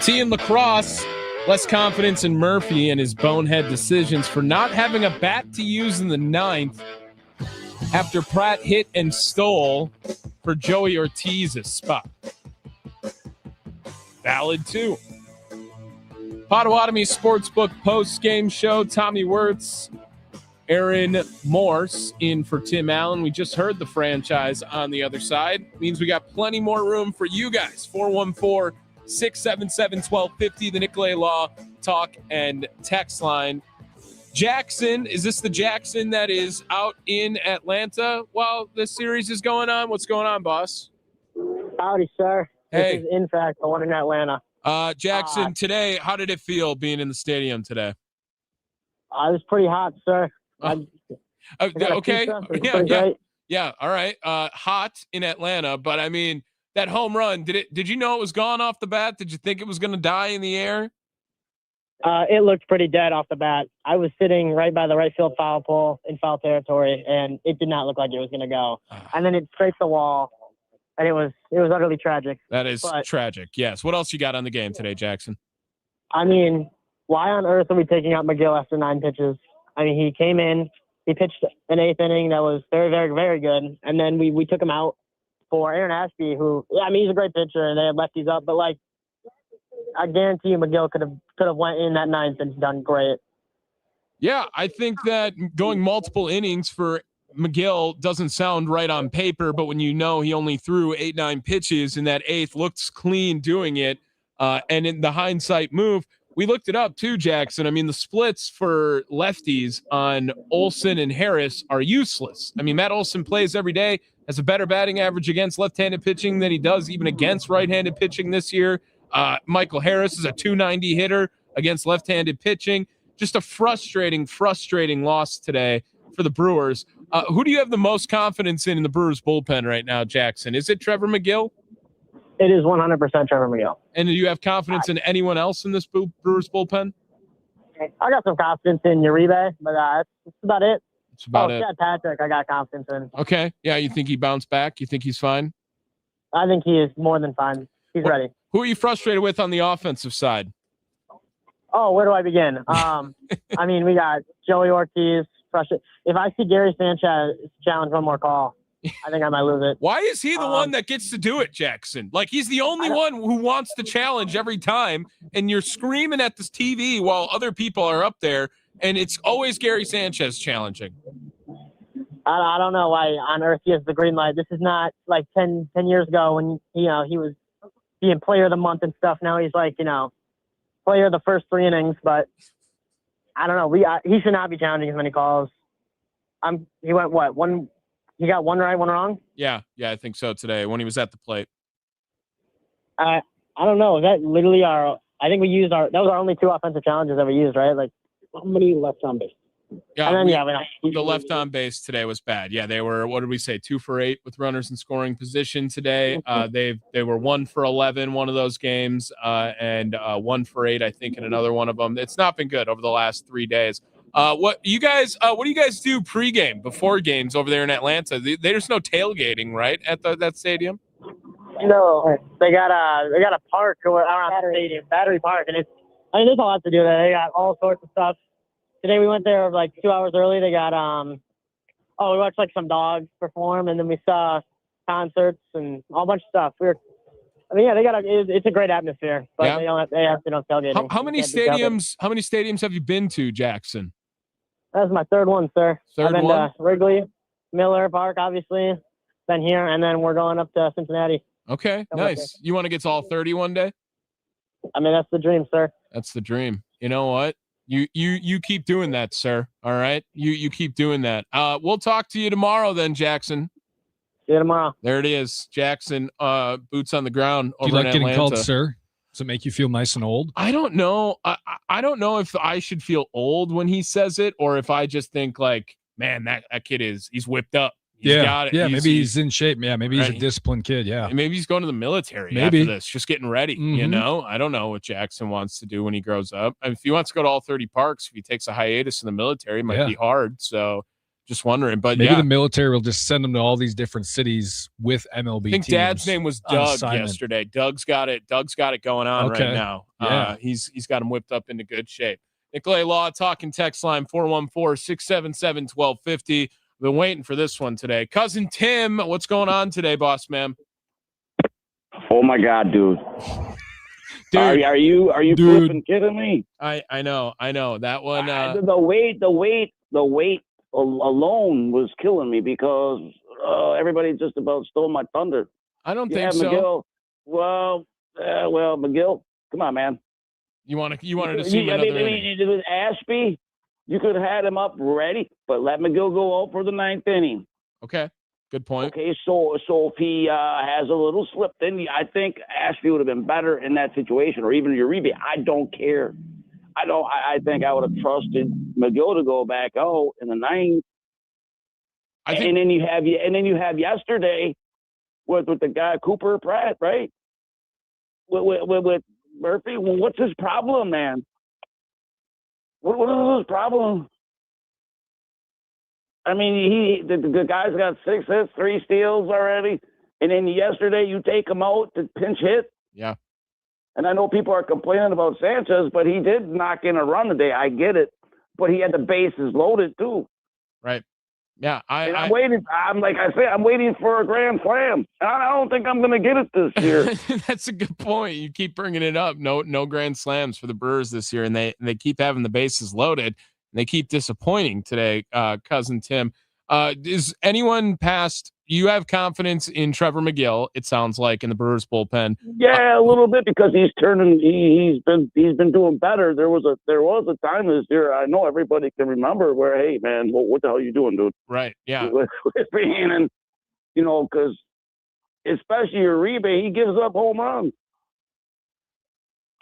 T in lacrosse, less confidence in Murphy and his bonehead decisions for not having a bat to use in the ninth after Pratt hit and stole for Joey Ortiz's spot. Valid too. Potawatomi Sportsbook post-game show. Tommy Wortz, Aaron Morse in for Tim Allen. We just heard the franchise on the other side. Means we got plenty more room for you guys. 414-677-1250, the Nicolay Law talk and text line. Jackson, is this the Jackson that is out in Atlanta while this series is going on? What's going on, boss? Howdy, sir. Hey. This is, in fact, the one in Atlanta. Jackson, today, how did it feel being in the stadium today? It was pretty hot, sir. Okay. Yeah. All right. Hot in Atlanta, but I mean, that home run, did you know it was gone off the bat? Did you think it was going to die in the air? It looked pretty dead off the bat. I was sitting right by the right field foul pole in foul territory, and it did not look like it was going to go. And then it scraped the wall, and it was utterly tragic. That is tragic. Yes. What else you got on the game today, Jackson? I mean, why on earth are we taking out McGill after 9 pitches? I mean, he came in, he pitched an 8th inning that was very, very, very good, and then we took him out for Aaron Ashby, who, I mean, he's a great pitcher, and they had lefties up, but like, I guarantee you McGill could have went in that 9th and done great. Yeah, I think that going multiple innings for McGill doesn't sound right on paper, but when you know he only threw 8-9 pitches and that 8th looks clean doing it, and in the hindsight move, we looked it up too, Jackson. I mean, the splits for lefties on Olsen and Harris are useless. I mean, Matt Olsen plays every day, has a better batting average against left-handed pitching than he does even against right-handed pitching this year. Michael Harris is a .290 hitter against left-handed pitching. Just a frustrating loss today for the Brewers. Who do you have the most confidence in the Brewers bullpen right now, Jackson? Is it Trevor McGill? It is 100% Trevor McGill. And do you have confidence in anyone else in this Brewers bullpen? I got some confidence in Uribe, but that's about it. That's about it. Chad Patrick, I got confidence in. Okay. Yeah, you think he bounced back? You think he's fine? I think he is more than fine. He's ready. Who are you frustrated with on the offensive side? Oh, where do I begin? I mean, we got Joey Ortiz. Frustrated. If I see Gary Sanchez challenge one more call, I think I might lose it. Why is he the one that gets to do it, Jackson? Like, he's the only one who wants to challenge every time, and you're screaming at this TV while other people are up there, and it's always Gary Sanchez challenging. I don't know why on earth he has the green light. This is not like 10 years ago when, he was being player of the month and stuff. Now he's like, player of the first 3 innings, but I don't know. He should not be challenging as many calls. He went one. He got one right, one wrong? Yeah, I think so today when he was at the plate. I don't know. That literally that was our only 2 offensive challenges that we used, right? Like, how many left on base? Yeah, and then, the left on base today was bad. Yeah, they were, what did we say, 2 for 8 with runners in scoring position today. They were 1 for 11 one of those games, and 1 for 8, I think, in another one of them. It's not been good over the last 3 days. What do you guys do pregame, before games over there in Atlanta? There's no tailgating, right, at that stadium? No, they got a park around the stadium, Battery Park, and there's a lot to do there. They got all sorts of stuff. Today we went there like 2 hours early. They got we watched like some dogs perform, and then we saw concerts and all bunch of stuff. It's a great atmosphere, but yeah. they have tailgating. How many stadiums have you been to, Jackson? That's my 3rd one, sir. I've been to Wrigley, Miller Park, obviously, been here, and then we're going up to Cincinnati. Okay, nice. You want to get to all 30 one day? I mean, that's the dream, sir. That's the dream. You know what? You keep doing that, sir. All right? You keep doing that. We'll talk to you tomorrow then, Jackson. See you tomorrow. There it is. Jackson, boots on the ground over in Atlanta. Do you like getting called sir? Does it make you feel nice and old? I don't know. I don't know if I should feel old when he says it, or if I just think like, man, that kid he's whipped up. He's got it. Yeah, maybe he's in shape. Yeah, maybe he's a disciplined kid. Yeah. Maybe he's going to the military after this, just getting ready. Mm-hmm. I don't know what Jackson wants to do when he grows up. If he wants to go to all 30 parks, if he takes a hiatus in the military, it might be hard. So Just wondering, but maybe the military will just send them to all these different cities with MLB. I think teams Dad's name was Doug yesterday. Doug's got it going on right now. Yeah. He's got him whipped up into good shape. Nicolay Law talking text line 414-677-1250. Been waiting for this one today. Cousin Tim, what's going on today, boss man? Oh my God, dude. Dude, are you flipping kidding me? I know that one. The weight alone was killing me because everybody just about stole my thunder. I don't think so. McGill. Well, McGill, come on, man. You wanted to see him another inning. With Ashby, you could have had him up ready, but let McGill go out for the 9th inning. Okay, good point. Okay, so if he has a little slip, then I think Ashby would have been better in that situation, or even Uribe. I don't care. I think I would have trusted McGill to go back out in the 9th. And then you have yesterday with the guy Cooper Pratt, right? With Murphy. Well, what's his problem, man? What is his problem? I mean, the guy's got 6 hits, 3 steals already, and then yesterday you take him out to pinch hit. Yeah. And I know people are complaining about Sanchez, but he did knock in a run today. I get it, but he had the bases loaded too. Right. Yeah. I'm waiting. I'm waiting for a grand slam. I don't think I'm going to get it this year. That's a good point. You keep bringing it up. No grand slams for the Brewers this year, and they keep having the bases loaded. And they keep disappointing today, cousin Tim. Is anyone past? You have confidence in Trevor McGill? It sounds like in the Brewers bullpen. Yeah, a little bit because he's turning. He's been doing better. There was a time this year. I know everybody can remember where, hey man, what the hell are you doing, dude? Right. Yeah. With being and because especially Uribe, he gives up home runs.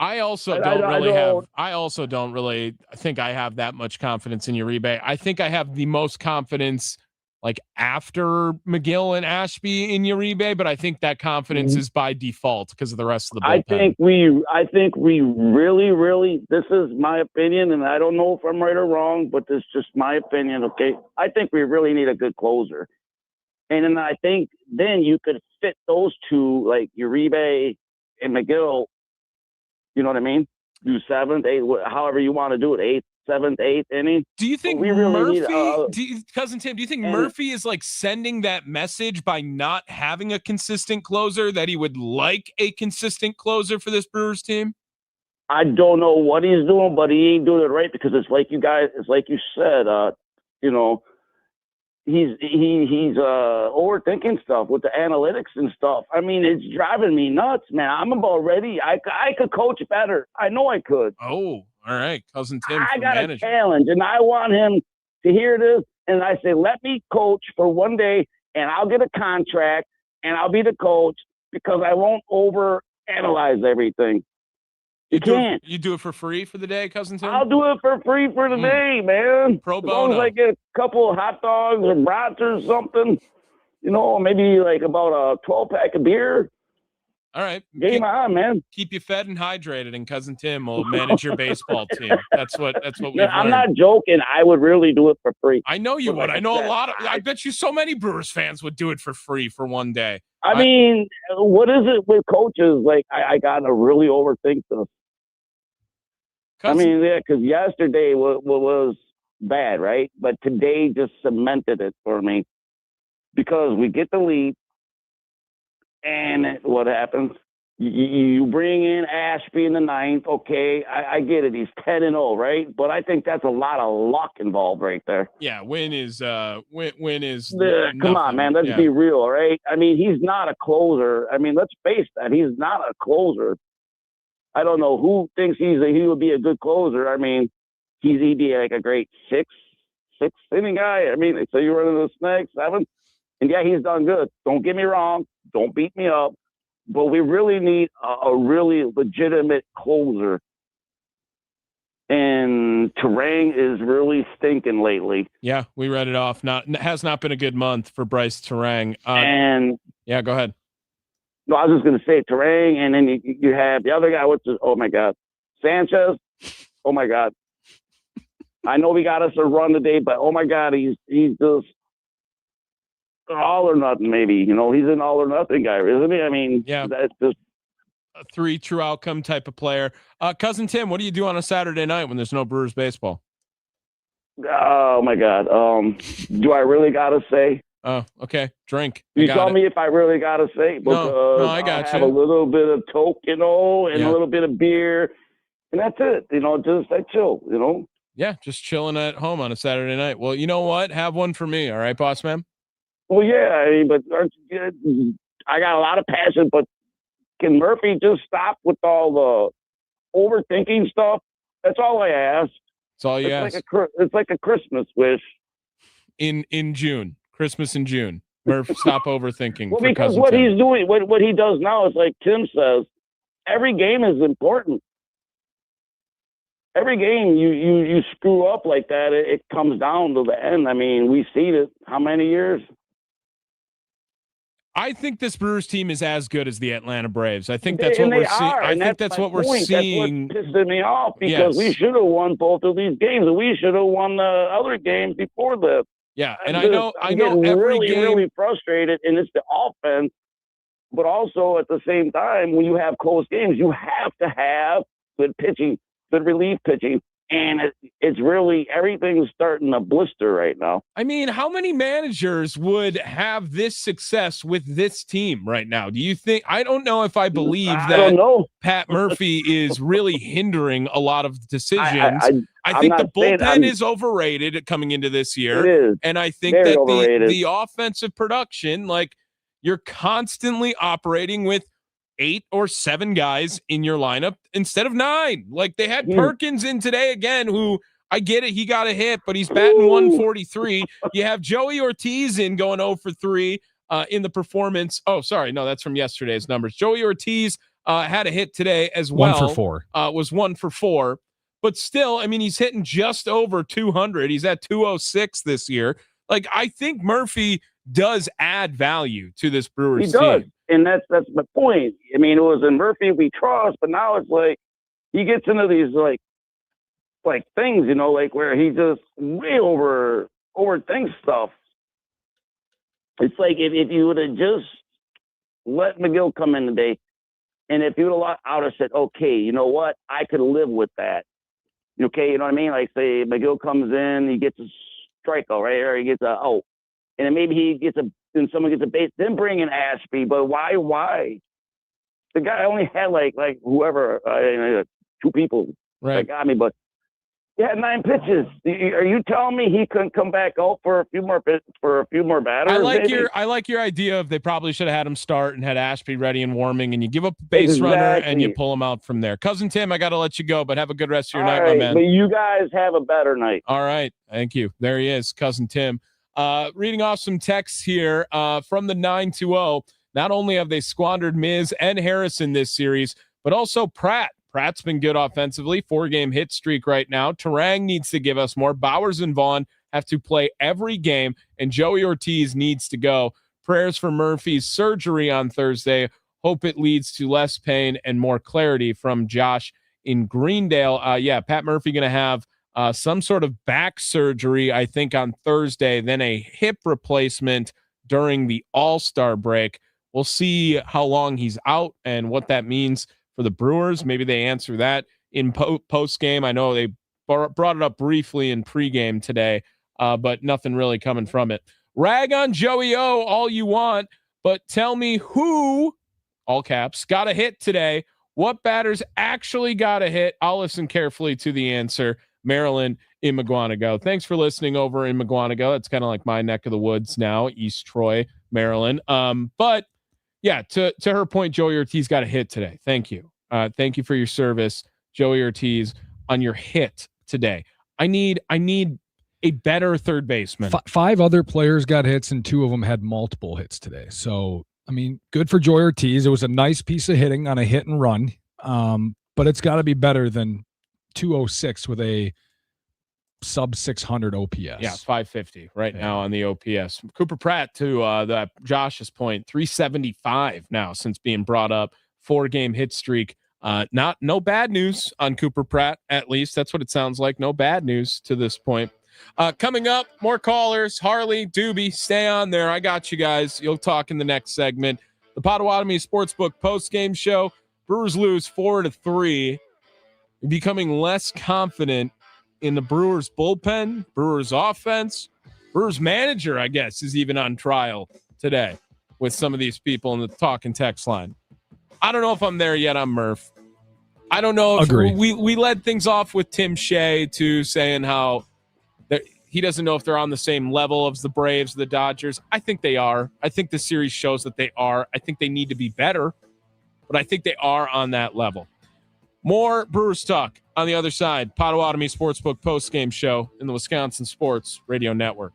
I also don't really think I have that much confidence in Uribe. I think I have the most confidence like after McGill and Ashby in Uribe, but I think that confidence is by default because of the rest of the bullpen. I think we really, really, this is my opinion, and I don't know if I'm right or wrong, but this is just my opinion, okay? I think we really need a good closer. And then I think then you could fit those two, like Uribe and McGill, you know what I mean? Do 7th, 8th, however you want to do it, 8th, 7th, 8th inning. Do you think Cousin Tim, do you think Murphy is like sending that message by not having a consistent closer that he would like a consistent closer for this Brewers team? I don't know what he's doing, but he ain't doing it right because it's like you said, he's overthinking stuff with the analytics and stuff. I mean, it's driving me nuts, man. I'm about ready. I could coach better. I know I could. Oh, all right. Cousin Tim. I got a challenge, and I want him to hear this. And I say, let me coach for one day, and I'll get a contract, and I'll be the coach because I won't overanalyze everything. You do it for free for the day, Cousin Tim? I'll do it for free for the day, man. Pro bono. As long as I get a couple of hot dogs or brats or something, maybe like about a 12-pack of beer. All right. Game on, man. Keep you fed and hydrated, and Cousin Tim will manage your baseball team. That's what we've learned. I'm not joking. I would really do it for free. I know you would. I know a lot of. I bet you so many Brewers fans would do it for free for one day. I mean, what is it with coaches? Like, I got to really overthink this. Because yesterday was bad, right? But today just cemented it for me because we get the lead, and what happens? You bring in Ashby in the 9th. Okay, I get it. He's 10-0, right? But I think that's a lot of luck involved right there. Yeah, win is. Come on, man. Let's be real, right? I mean, he's not a closer. I mean, let's face that. He's not a closer. I don't know who thinks he would be a good closer. I mean, he'd be like a great sixth inning guy. I mean, so you're running the snake 7th, and yeah, he's done good. Don't get me wrong. Don't beat me up. But we really need a really legitimate closer. And Terang is really stinking lately. Yeah, we read it off. Has not been a good month for Bryce Terang. Yeah, go ahead. No, I was just going to say Terang, and then you have the other guy, oh my God, Sanchez. Oh my God. I know we got us a run today, but oh my God, he's just all or nothing. Maybe he's an all or nothing guy, isn't he? I mean, that's just a 3 true outcome type of player. Cousin Tim, what do you do on a Saturday night when there's no Brewers baseball? Oh my God, do I really gotta say? Oh, okay. Drink. You tell me if I really gotta say, because no, I got I'll have a little bit of Coke, and a little bit of beer, and that's it. Just I chill. Yeah, just chilling at home on a Saturday night. Well, you know what? Have one for me. All right, boss man? Well, yeah, I mean, but I got a lot of passion, but can Murphy just stop with all the overthinking stuff? That's all I ask. That's all you ask. It's like a Christmas wish. In June. Christmas in June. Murph, stop overthinking. Well, because what he's doing, what he does now is like Tim says, every game is important. Every game you screw up like that, it comes down to the end. I mean, we've seen it how many years? I think this Brewers team is as good as the Atlanta Braves. I think that's what we're seeing. I think that's what we're seeing. That's what pissed me off, because we should have won both of these games, and we should have won the other games before this. Yeah, and I know every game really frustrated, and it's the offense, but also at the same time, when you have close games, you have to have good pitching, good relief pitching. And it's really, everything's starting to blister right now. I mean, how many managers would have this success with this team right now? Do you think? I don't know if I believe that Pat Murphy is really hindering a lot of decisions. I think the bullpen is overrated coming into this year. It is. And I think that the offensive production, like, you're constantly operating with 8 or 7 guys in your lineup instead of 9. Like, they had Perkins in today again, who, I get it, he got a hit, but he's batting 143. You have Joey Ortiz in going 0 for 3 in the performance. Oh, sorry. No, that's from yesterday's numbers. Joey Ortiz had a hit today as well. 1 for 4. Was 1 for 4. But still, I mean, he's hitting just over 200. He's at 206 this year. Like, I think Murphy does add value to this Brewers team. He does. And that's my point. I mean, it was in Murphy we trust, but now it's like he gets into these like things, like where he just way overthinks stuff. It's like if you would have just let McGill come in today, and if you would have said, okay, you know what, I could live with that. Okay, you know what I mean? Like, say McGill comes in, he gets a strikeout, right? Or he gets a out. And then maybe he gets then someone gets a base, then bring in Ashby. But why? The guy only had like whoever, 2 people that got me, but he had 9 pitches. Are you telling me he couldn't come back out for a few more batters? I like your idea of they probably should have had him start and had Ashby ready and warming, and you give up a base runner and you pull him out from there. Cousin Tim, I got to let you go, but have a good rest of your night, my man. But you guys have a better night. All right. Thank you. There he is, Cousin Tim. Reading off some texts here from the 920. Not only have they squandered Miz and Harrison this series, but also Pratt. Pratt's been good offensively, 4-game hit streak right now. Terang needs to give us more. Bowers and Vaughn have to play every game, and Joey Ortiz needs to go. Prayers for Murphy's surgery on Thursday. Hope it leads to less pain and more clarity, from Josh in Greendale. Pat Murphy going to have some sort of back surgery, I think, on Thursday, then a hip replacement during the All-Star break. We'll see how long he's out and what that means for the Brewers. Maybe they answer that in post-game. I know they brought it up briefly in pregame today, but nothing really coming from it. Rag on Joey O all you want, but tell me who, all caps, got a hit today. What batters actually got a hit? I'll listen carefully to the answer. Maryland in McGuanago. Thanks for listening over in McGuanago. That's kind of like my neck of the woods now, East Troy, Maryland. But yeah, to her point, Joey Ortiz got a hit today. Thank you. Thank you for your service, Joey Ortiz, on your hit today. I need a better third baseman. 5 other players got hits, and 2 of them had multiple hits today. So, I mean, good for Joey Ortiz. It was a nice piece of hitting on a hit and run, but it's got to be better than 206 with a sub 600 OPS. Yeah, 550 now on the OPS. Cooper Pratt, to Josh's point, 375 now since being brought up. 4-game hit streak No bad news on Cooper Pratt, at least. That's what it sounds like. No bad news to this point. Coming up, more callers. Harley, Doobie, stay on there. I got you guys. You'll talk in the next segment. The Potawatomi Sportsbook post-game show. Brewers lose 4-3. Becoming less confident in the Brewers bullpen, Brewers offense. Brewers manager, I guess, is even on trial today with some of these people in the talk and text line. I don't know if I'm there yet. I'm Murph. I don't know if we led things off with Tim Shea too, saying how he doesn't know if they're on the same level as the Braves, the Dodgers. I think they are. I think the series shows that they are. I think they need to be better, but I think they are on that level. More Brewers talk on the other side. Potawatomi Sportsbook post-game show in the Wisconsin Sports Radio Network.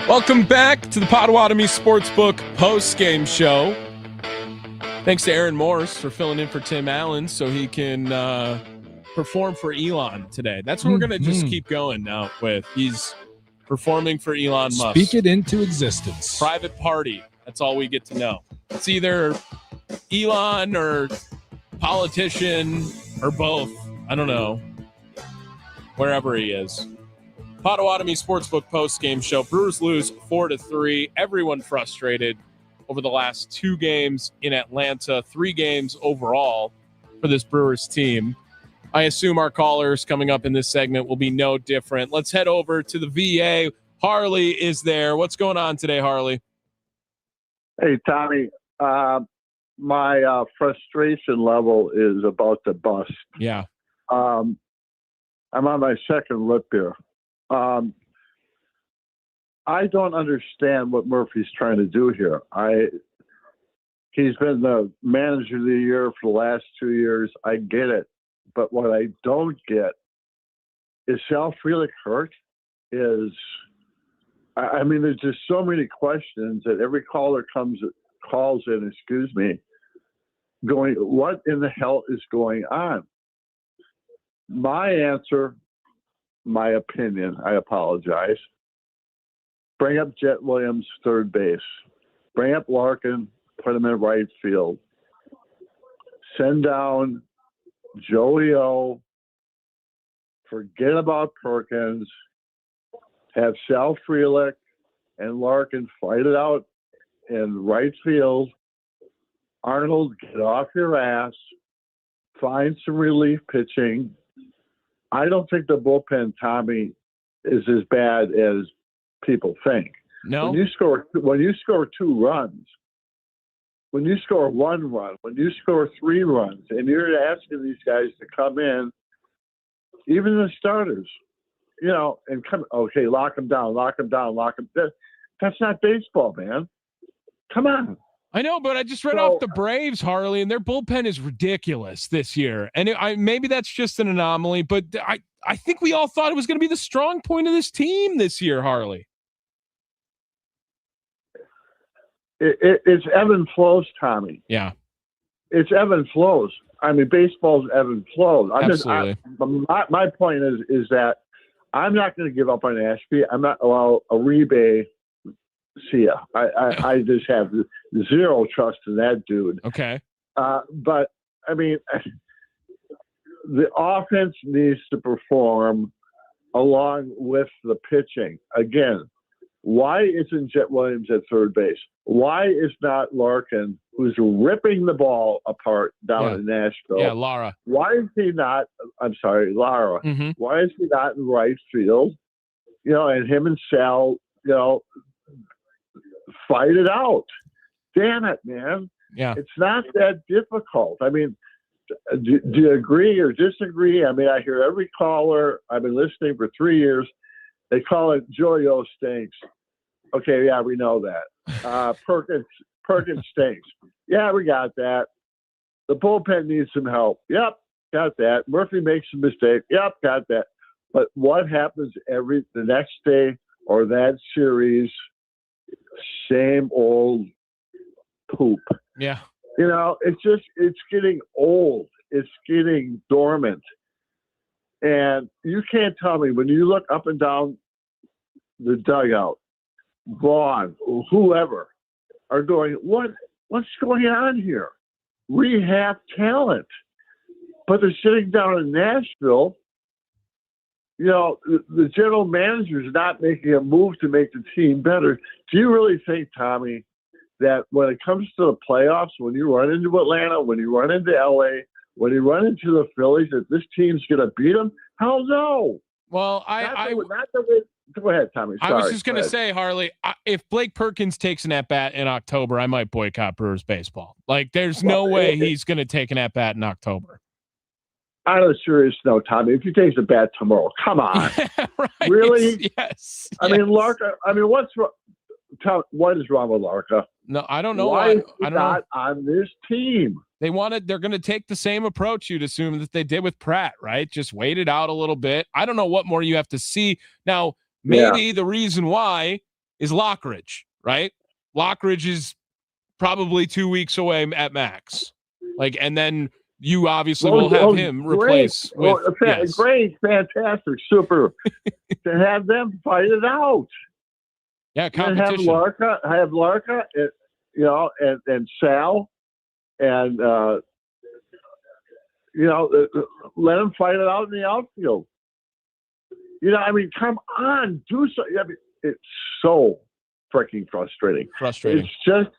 Welcome back to the Potawatomi Sportsbook post-game show. Thanks to Aaron Morse for filling in for Tim Allen so he can perform for Elon today. That's what we're going to just keep going now with. He's performing for Elon Musk. Speak it into existence. Private party. That's all we get to know. It's either Elon or politician or both. I don't know. Wherever he is. Potawatomi Sportsbook post-game show. Brewers lose 4-3. Everyone frustrated over the last 2 games in Atlanta, 3 games overall for this Brewers team. I assume our callers coming up in this segment will be no different. Let's head over to the VA. Harley is there. What's going on today, Harley? Hey, Tommy. My frustration level is about to bust. Yeah. I'm on my second lip here. I don't understand what Murphy's trying to do here. He's been the manager of the year for the last 2 years. I get it. But what I don't get is Sal Frelick hurt? There's just so many questions that every caller calls in, going, what in the hell is going on? My answer, my opinion, I apologize. Bring up Jet Williams, third base. Bring up Larkin, put him in right field. Send down Joey O. Forget about Perkins. Have Sal Frelick and Larkin fight it out in right field. Arnold, get off your ass. Find some relief pitching. I don't think the bullpen, Tommy, is as bad as people think. No. When you score 2 runs, when you score 1 run, when you score 3 runs, and you're asking these guys to come in, even the starters, and come, okay, lock them down. That's not baseball, man. Come on. I know, but I just read off the Braves, Harley, and their bullpen is ridiculous this year. And maybe that's just an anomaly, but I think we all thought it was going to be the strong point of this team this year, Harley. It's ebb and flows, Tommy. Yeah. It's ebb and flows. I mean, baseball's ebb and flows. Absolutely. My point is that I'm not going to give up on Ashby. I'm not, Uribe, see ya. I just have zero trust in that dude. Okay. But, I mean, the offense needs to perform along with the pitching. Again, why isn't Jet Williams at third base? Why is not Larkin, who's ripping the ball apart down in Nashville? Yeah, Lara. Why is he not? I'm sorry, Lara. Mm-hmm. Why is he not in right field? And him and Sal, fight it out. Damn it, man. Yeah. It's not that difficult. I mean, do you agree or disagree? I mean, I hear every caller. I've been listening for 3 years. They call it Joey O stinks. Okay, yeah, we know that. Perkins stinks. Yeah, we got that. The bullpen needs some help. Yep, got that. Murphy makes a mistake. Yep, got that. But what happens the next day or that series? Same old poop. Yeah. It's getting old. It's getting dormant. And you can't tell me when you look up and down the dugout, Vaughn, whoever, are going, what's going on here? We have talent. But they're sitting down in Nashville. The general manager is not making a move to make the team better. Do you really think, Tommy, that when it comes to the playoffs, when you run into Atlanta, when you run into LA, when you run into the Phillies, that this team's going to beat them? Hell no. Well, go ahead, Tommy. Sorry. I was just going to say, Harley, if Blake Perkins takes an at-bat in October, I might boycott Brewers baseball. Like, there's no way he's going to take an at-bat in October. On a serious note, Tommy, if he takes a bat tomorrow, come on. Right. Really? Yes. I mean, Larka, what's wrong? What is wrong with Larka? No, I don't know. Why is he I don't not know. on this team? They're going to take the same approach, you'd assume, that they did with Pratt, right? Just wait it out a little bit. I don't know what more you have to see. Now, maybe the reason why is Lockridge, right? Lockridge is probably 2 weeks away at max. And then you obviously will have him replace with great, fantastic, super to have them fight it out. Yeah, competition. Have Larka, and Sal, and let them fight it out in the outfield. Come on, do so. It's so freaking frustrating. It's just,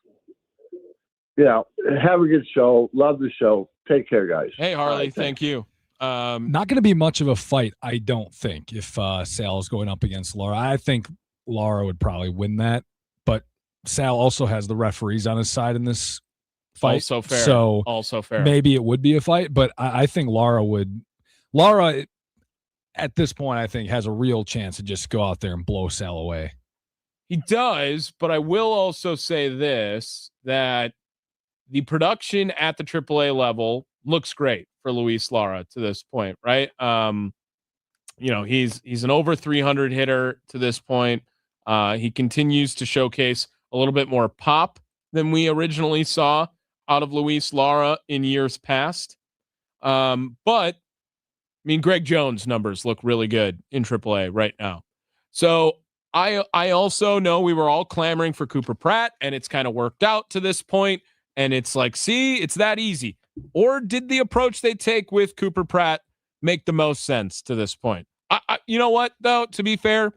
have a good show. Love the show. Take care, guys. Hey, Harley, thank you. Not going to be much of a fight, I don't think, if Sal is going up against Laura. I think Laura would probably win that, but Sal also has the referees on his side in this fight. Also fair. So also fair. Maybe it would be a fight, but I think Laura would. Laura, at this point, I think, has a real chance to just go out there and blow Sal away. He does, but I will also say this, that the production at the AAA level looks great for Luis Lara to this point, right? He's an over 300 hitter to this point. He continues to showcase a little bit more pop than we originally saw out of Luis Lara in years past. But Greg Jones' numbers look really good in AAA right now. So I also know we were all clamoring for Cooper Pratt, and it's kind of worked out to this point. And it's see, it's that easy. Or did the approach they take with Cooper Pratt make the most sense to this point? You know what, though, to be fair,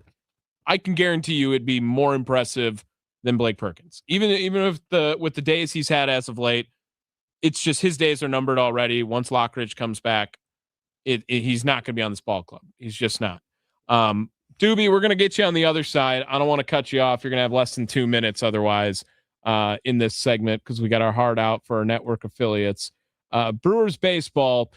I can guarantee you it'd be more impressive than Blake Perkins. Even with the days he's had as of late, it's just his days are numbered already. Once Lockridge comes back, he's not going to be on this ball club. He's just not. Doobie, we're going to get you on the other side. I don't want to cut you off. You're going to have less than 2 minutes otherwise in this segment because we got our heart out for our network affiliates. Brewers baseball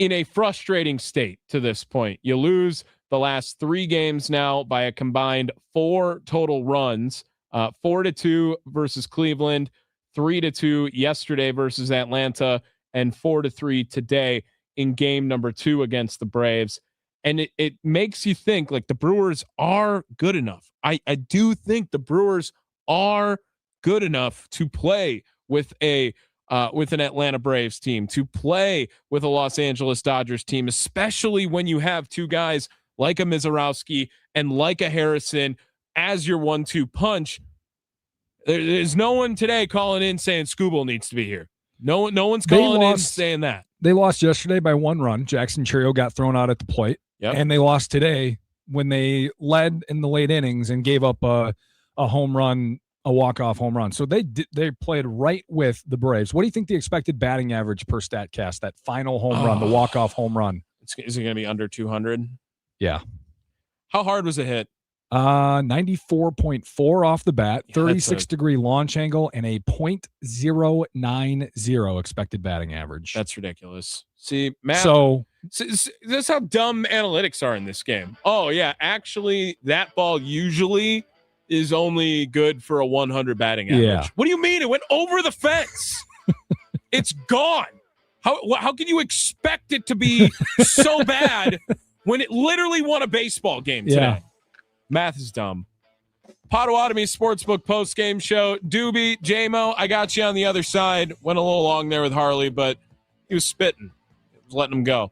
in a frustrating state to this point. You lose the last 3 games now by a combined 4 total runs, 4-2 versus Cleveland, 3-2 yesterday versus Atlanta, and 4-3 today in game number 2 against the Braves. And it makes you think the Brewers are good enough. I do think the Brewers are good enough to play with an Atlanta Braves team, to play with a Los Angeles Dodgers team, especially when you have 2 guys like a Mizorowski and like a Harrison as your 1-2 punch. There's no one today calling in saying Skubal needs to be here. No one's calling in saying that. They lost yesterday by 1 run. Jackson Churio got thrown out at the plate. Yep. And they lost today when they led in the late innings and gave up a home run, a walk-off home run. So they played right with the Braves. What do you think the expected batting average per StatCast, that final home run, the walk-off home run? Is it going to be under 200? Yeah. How hard was it hit? 94.4 off the bat, 36-degree launch angle, and a .090 expected batting average. That's ridiculous. See, Matt. So that's how dumb analytics are in this game. Oh yeah, actually, that ball usually is only good for a 100 batting average. Yeah. What do you mean? It went over the fence. It's gone. How can you expect it to be so bad when it literally won a baseball game today? Yeah. Math is dumb. Potawatomi Sportsbook post-game show. Doobie, J-Mo, I got you on the other side. Went a little long there with Harley, but he was spitting. Was letting him go.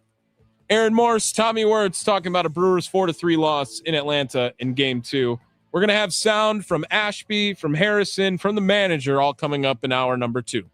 Aaron Morse, Tommy Wortz talking about a Brewers 4-3 loss in Atlanta in Game 2. We're going to have sound from Ashby, from Harrison, from the manager, all coming up in hour number 2.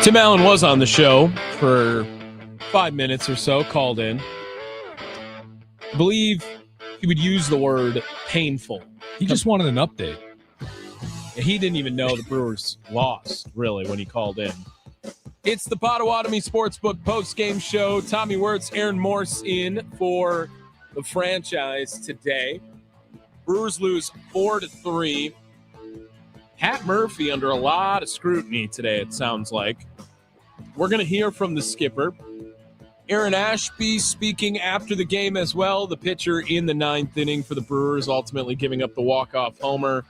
Tim Allen was on the show for 5 minutes or so, called in. I believe he would use the word painful. He just wanted an update. He didn't even know the Brewers lost, really, when he called in. It's the Potawatomi Sportsbook post-game show. Tommy Wortz, Aaron Morse in for the franchise today. Brewers lose 4-3. Pat Murphy under a lot of scrutiny today, it sounds like. We're going to hear from the skipper. Aaron Ashby speaking after the game as well. The pitcher in the 9th inning for the Brewers, ultimately giving up the walk-off homer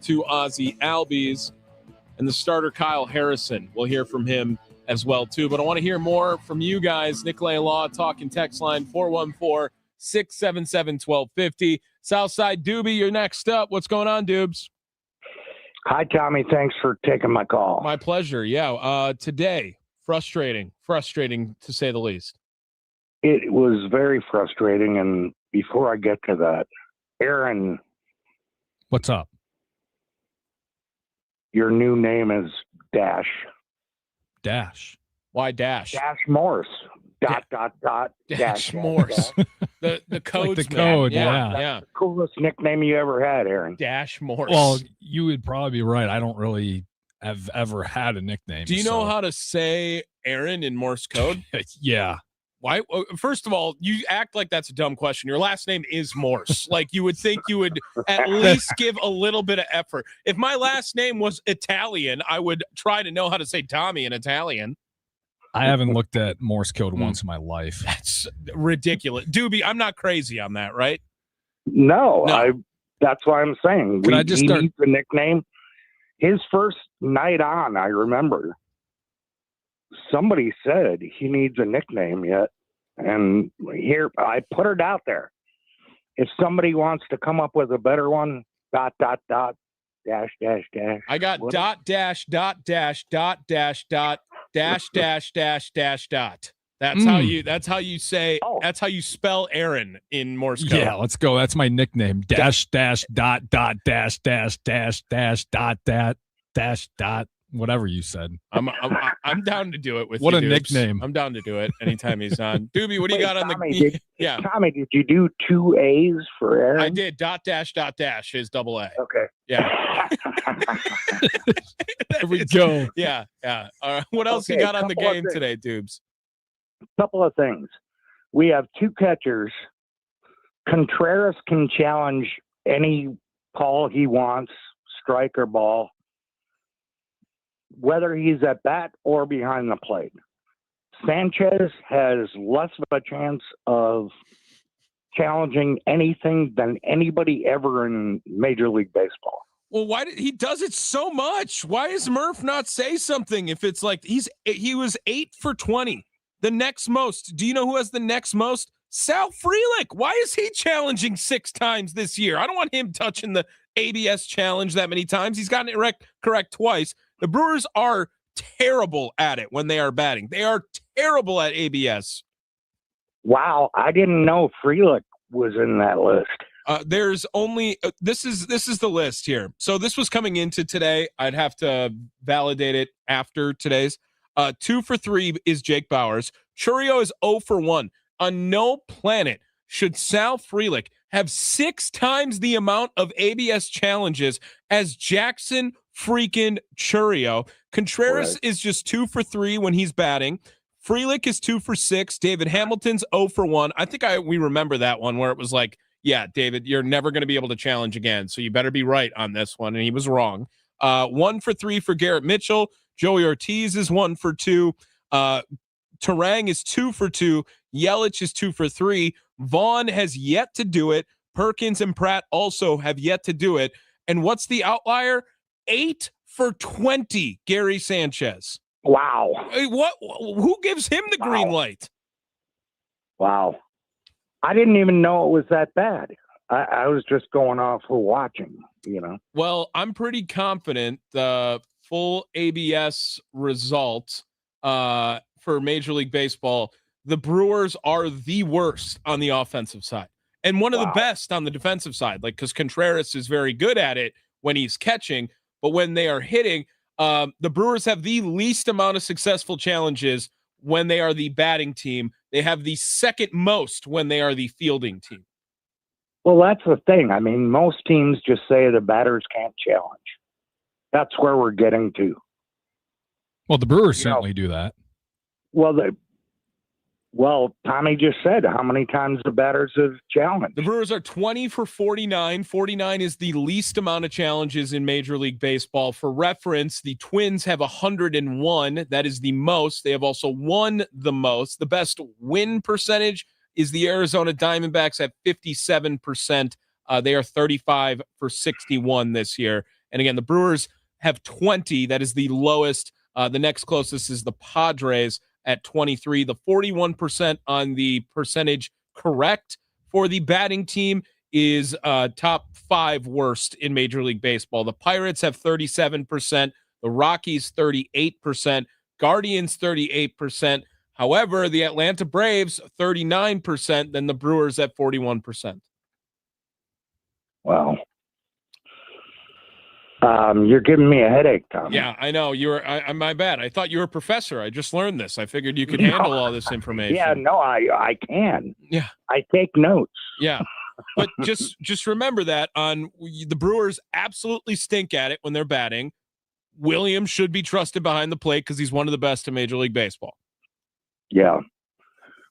to Ozzie Albies. And the starter, Kyle Harrison. We'll hear from him as well, too. But I want to hear more from you guys. Nikolai Law, talking text line 414-677-1250. Southside Doobie, you're next up. What's going on, Doobs? Hi, Tommy. Thanks for taking my call. My pleasure. Yeah. Today, frustrating to say the least. It was very frustrating. And before I get to that, Aaron. What's up? Your new name is Dash. Dash. Why Dash? Dash Morse. Dot. Dash Morse. The code's like the code, yeah. That's the coolest nickname you ever had, Aaron. Dash Morse. Well, you would probably be right. I don't really have ever had a nickname. Do you know how to say Aaron in Morse code? Yeah. Why? First of all, you act like that's a dumb question. Your last name is Morse. Like, you would think you would at least give a little bit of effort. If my last name was Italian, I would try to know how to say Tommy in Italian. I haven't looked at Morse code once in my life. That's ridiculous. Doobie, I'm not crazy on that, right? No. That's why I'm saying. Can I just start the nickname? His first night on, I remember. Somebody said he needs a nickname yet. And here, I put it out there. If somebody wants to come up with a better one, ... dash. I got What? dash. Dash. That's how you say. Oh. That's how you spell Aaron in Morse code. Yeah, let's go. That's my nickname. Dash. Dash. Whatever you said. I'm down to do it with what you, a dudes. nickname. I'm down to do it anytime he's on. Doobie, what do you got on Tommy, yeah. Tommy, did you do 2 A's for Aaron? I did. Dash is double A. Okay. Yeah. There we go. Yeah. What else you got on the game today, Doobs? Couple of things. We have 2 catchers. Contreras can challenge any call he wants, strike or ball, whether he's at bat or behind the plate. Sanchez has less of a chance of challenging anything than anybody ever in Major League Baseball. Well, why did he does it so much? Why does Murph not say something if it's like he was 8 for 20? The next most. Do you know who has the next most? Sal Frelick. Why is he challenging 6 times this year? I don't want him touching the ABS challenge that many times. He's gotten it correct twice. The Brewers are terrible at it when they are batting. They are terrible at ABS. Wow, I didn't know Frelick was in that list. There's only this is the list here. So this was coming into today. I'd have to validate it after today's. 2 for 3 is Jake Bauers. Chourio is 0 for 1. On no planet should Sal Frelick have 6 times the amount of ABS challenges as Jackson freaking Chourio. Contreras is just 2 for 3 when he's batting. Frelick is 2 for 6. David Hamilton's 0 for 1. I think we remember that one where it was like, yeah, David, you're never going to be able to challenge again, so you better be right on this one. And he was wrong. 1 for 3 for Garrett Mitchell. Joey Ortiz is 1 for 2. Terang is 2 for 2. Yelich is 2 for 3. Vaughn has yet to do it. Perkins and Pratt also have yet to do it. And what's the outlier? 8 for 20, Gary Sanchez. Wow. What? Who gives him the green light? Wow. I didn't even know it was that bad. I was just going off for watching, you know. Well, I'm pretty confident the full ABS result for Major League Baseball, the Brewers are the worst on the offensive side. and one of the best on the defensive side, like, because Contreras is very good at it when he's catching, but when they are hitting, the Brewers have the least amount of successful challenges when they are the batting team. They have the second most when they are the fielding team. Well, that's the thing. I mean, most teams just say the batters can't challenge. That's where we're getting to. Well, the Brewers certainly do that. Well, Tommy just said how many times the batters have challenged. The Brewers are 20 for 49. 49 is the least amount of challenges in Major League Baseball. For reference, the Twins have 101. That is the most. They have also won the most. The best win percentage is the Arizona Diamondbacks at 57%. They are 35 for 61 this year. And again, the Brewers have 20. That is the lowest. The next closest is the Padres at 23. The 41% on the percentage correct for the batting team is top 5 worst in Major League Baseball. The Pirates have 37%, the Rockies 38%, Guardians 38%. However, the Atlanta Braves 39%, then the Brewers at 41%. Wow. You're giving me a headache, Tom. Yeah, I know. I'm my bad. I thought you were a professor. I just learned this. I figured you could handle all this information. Yeah, no, I can. Yeah. I take notes. Yeah. But just remember that the Brewers absolutely stink at it when they're batting. Williams should be trusted behind the plate because he's one of the best in Major League Baseball. Yeah.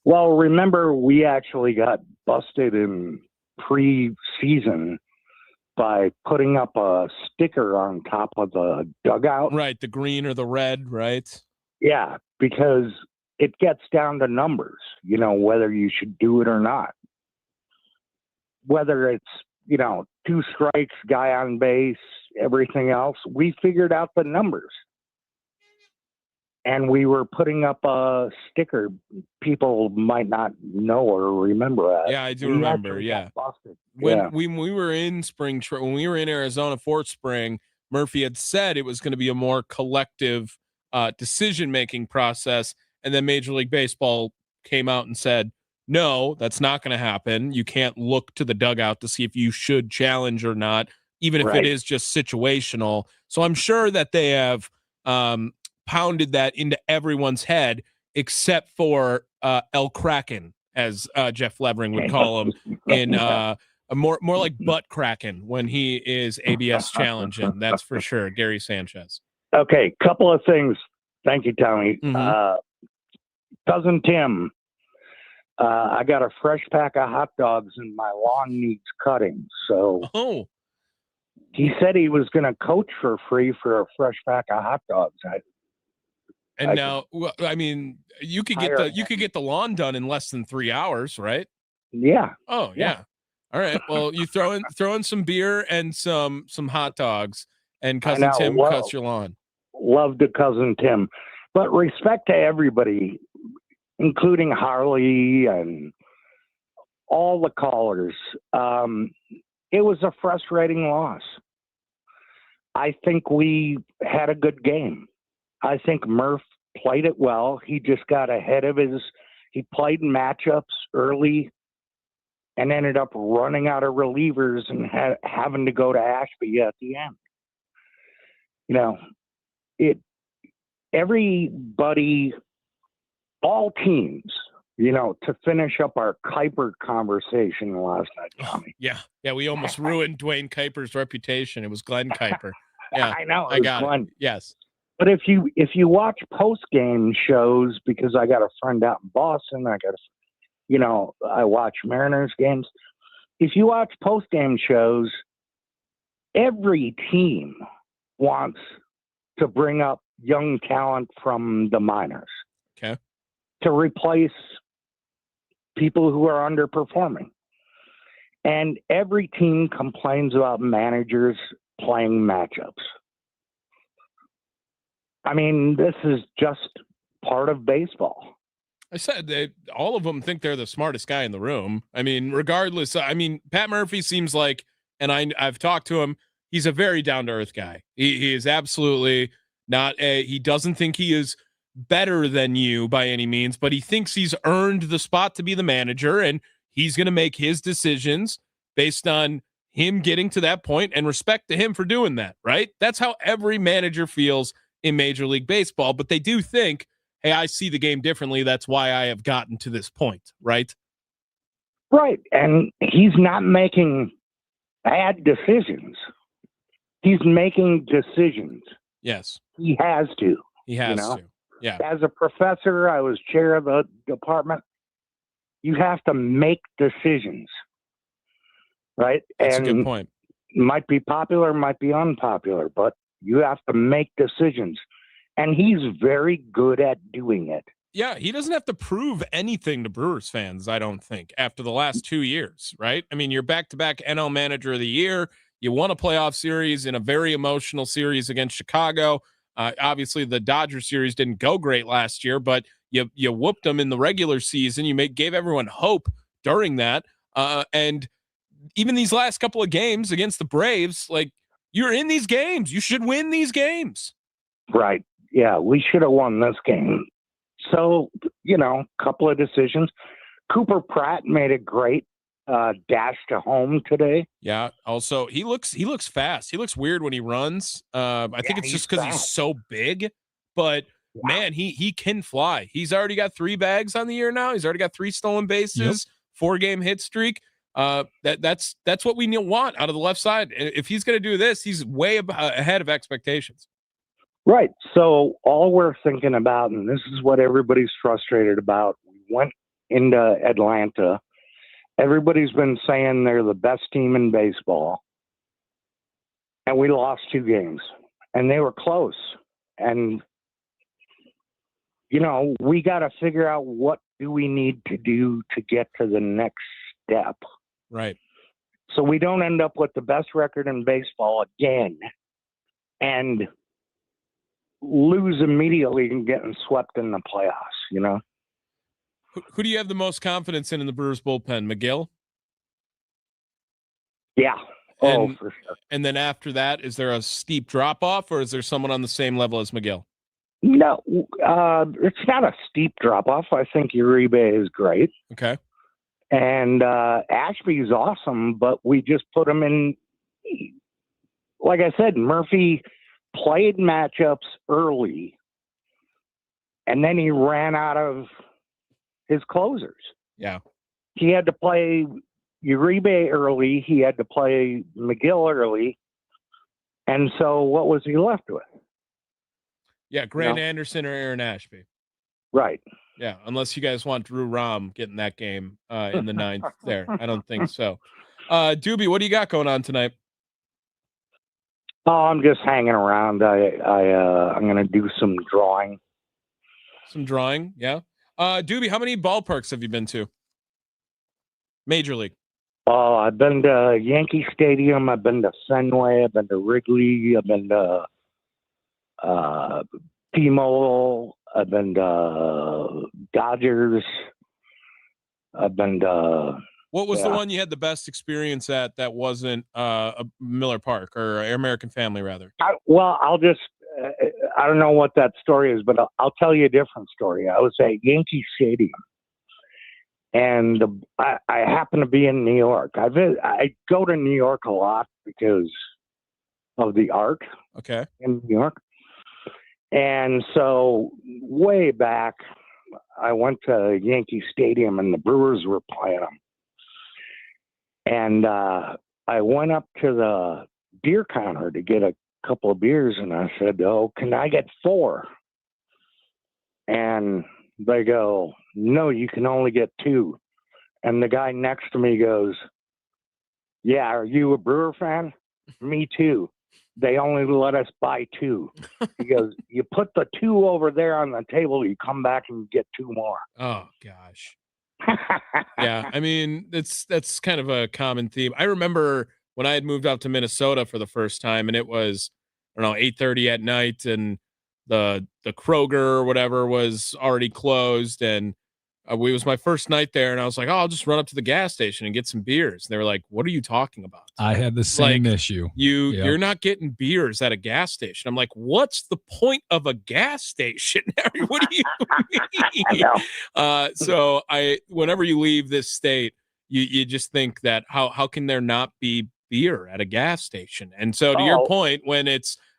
Well, remember, we actually got busted in pre-season by putting up a sticker on top of the dugout. Right, the green or the red, right? Yeah, because it gets down to numbers, whether you should do it or not. Whether it's, 2 strikes, guy on base, everything else, we figured out the numbers. And we were putting up a sticker. People might not know or remember that. Yeah, I do remember. Yeah. When we were in when we were in Arizona for spring, Murphy had said it was going to be a more collective decision-making process. And then Major League Baseball came out and said, no, that's not going to happen. You can't look to the dugout to see if you should challenge or not, even if it is just situational. So I'm sure that they have pounded that into everyone's head, except for El Kraken, as Jeff Levering would call him, in a more like butt Kraken when he is ABS challenging. That's for sure. Gary Sanchez. Okay, couple of things. Thank you, Tommy. Mm-hmm. Cousin Tim, I got a fresh pack of hot dogs and my lawn needs cutting. So he said he was going to coach for free for a fresh pack of hot dogs. Now, I mean, you could get the lawn done in less than 3 hours, right? Yeah. Oh, yeah. All right. Well, you throw in some beer and some hot dogs, and Cousin Tim cuts your lawn. Love to Cousin Tim, but respect to everybody, including Harley and all the callers. It was a frustrating loss. I think we had a good game. I think Murph played it well. He just got ahead of he played matchups early and ended up running out of relievers and having to go to Ashby at the end. Everybody, all teams, to finish up our Kuiper conversation last night, Tommy. Yeah. We almost ruined Dwayne Kuiper's reputation. It was Glenn Kuiper. Yeah, I know. I got Glenn. it. Yes. But if you watch post-game shows, because I got a friend out in Boston, I watch Mariners games. If you watch post-game shows, every team wants to bring up young talent from the minors. Okay. To replace people who are underperforming. And every team complains about managers playing matchups. I mean, this is just part of baseball. I said all of them think they're the smartest guy in the room. I mean, regardless, Pat Murphy seems like, and I've talked to him, he's a very down-to-earth guy. He is absolutely not he doesn't think he is better than you by any means, but he thinks he's earned the spot to be the manager, and he's going to make his decisions based on him getting to that point, and respect to him for doing that, right? That's how every manager feels in Major League Baseball, but they do think, hey, I see the game differently. That's why I have gotten to this point, right? Right. And he's not making bad decisions. He's making decisions. Yes. He has to. He has to. Yeah. As a professor, I was chair of the department. You have to make decisions. Right? That's and a good point. Might be popular, might be unpopular, but you have to make decisions. And he's very good at doing it. Yeah, he doesn't have to prove anything to Brewers fans, I don't think, after the last 2 years, right? I mean, you're back-to-back NL Manager of the Year. You won a playoff series in a very emotional series against Chicago. Obviously, the Dodgers series didn't go great last year, but you whooped them in the regular season. You gave everyone hope during that. And even these last couple of games against the Braves, like, you're in these games. You should win these games. Right. Yeah, we should have won this game. So, couple of decisions. Cooper Pratt made a great dash to home today. Yeah. Also, he looks fast. He looks weird when he runs. I think it's just because he's so big. But man, he can fly. He's already got 3 bags on the year now. He's already got 3 stolen bases, 4-game hit streak. That's what we want out of the left side. If he's going to do this, he's way ahead of expectations. Right. So all we're thinking about, and this is what everybody's frustrated about, we went into Atlanta. Everybody's been saying they're the best team in baseball. And we lost 2 games. And they were close. And, we got to figure out what do we need to do to get to the next step. Right. So we don't end up with the best record in baseball again and lose immediately and getting swept in the playoffs, Who do you have the most confidence in the Brewers bullpen? McGill? Yeah. For sure. And then after that, is there a steep drop-off, or is there someone on the same level as McGill? No, it's not a steep drop-off. I think Uribe is great. Okay. And Ashby's awesome, but we just put him in. Like I said, Murphy played matchups early, and then he ran out of his closers. Yeah. He had to play Uribe early. He had to play McGill early. And so what was he left with? Yeah, Grant Anderson or Aaron Ashby. Right. Yeah, unless you guys want Drew Rom getting that game in the 9th there. I don't think so. Doobie, what do you got going on tonight? Oh, I'm just hanging around. I'm going to do some drawing. Some drawing, yeah. Doobie, how many ballparks have you been to? Major League. Oh, I've been to Yankee Stadium. I've been to Fenway. I've been to Wrigley. I've been to T-Mobile. I've been to Dodgers. I've been to. What was the one you had the best experience at that wasn't a Miller Park or American Family, rather? I'll just. I don't know what that story is, but I'll tell you a different story. I was at Yankee Stadium, and I happen to be in New York. I go to New York a lot because of the art. Okay. In New York. And so way back, I went to Yankee Stadium and the Brewers were playing them. And I went up to the beer counter to get a couple of beers, and I said, "Oh, can I get 4?" And they go, "No, you can only get 2." And the guy next to me goes, "Yeah, are you a Brewer fan?" "Me too. They only let us buy 2." He goes, "You put the 2 over there on the table, you come back and get 2 more." Oh gosh. Yeah, I mean, that's kind of a common theme. I remember when I had moved out to Minnesota for the first time, and it was, I don't know, 8:30 at night, and the Kroger or whatever was already closed, and it was my first night there, and I was like, "Oh, I'll just run up to the gas station and get some beers." And they were like, "What are you talking about?" I had the same issue. You're not getting beers at a gas station. I'm like, "What's the point of a gas station?" What do you mean? So whenever you leave this state, you just think that how can there not be beer at a gas station? And so to your point, when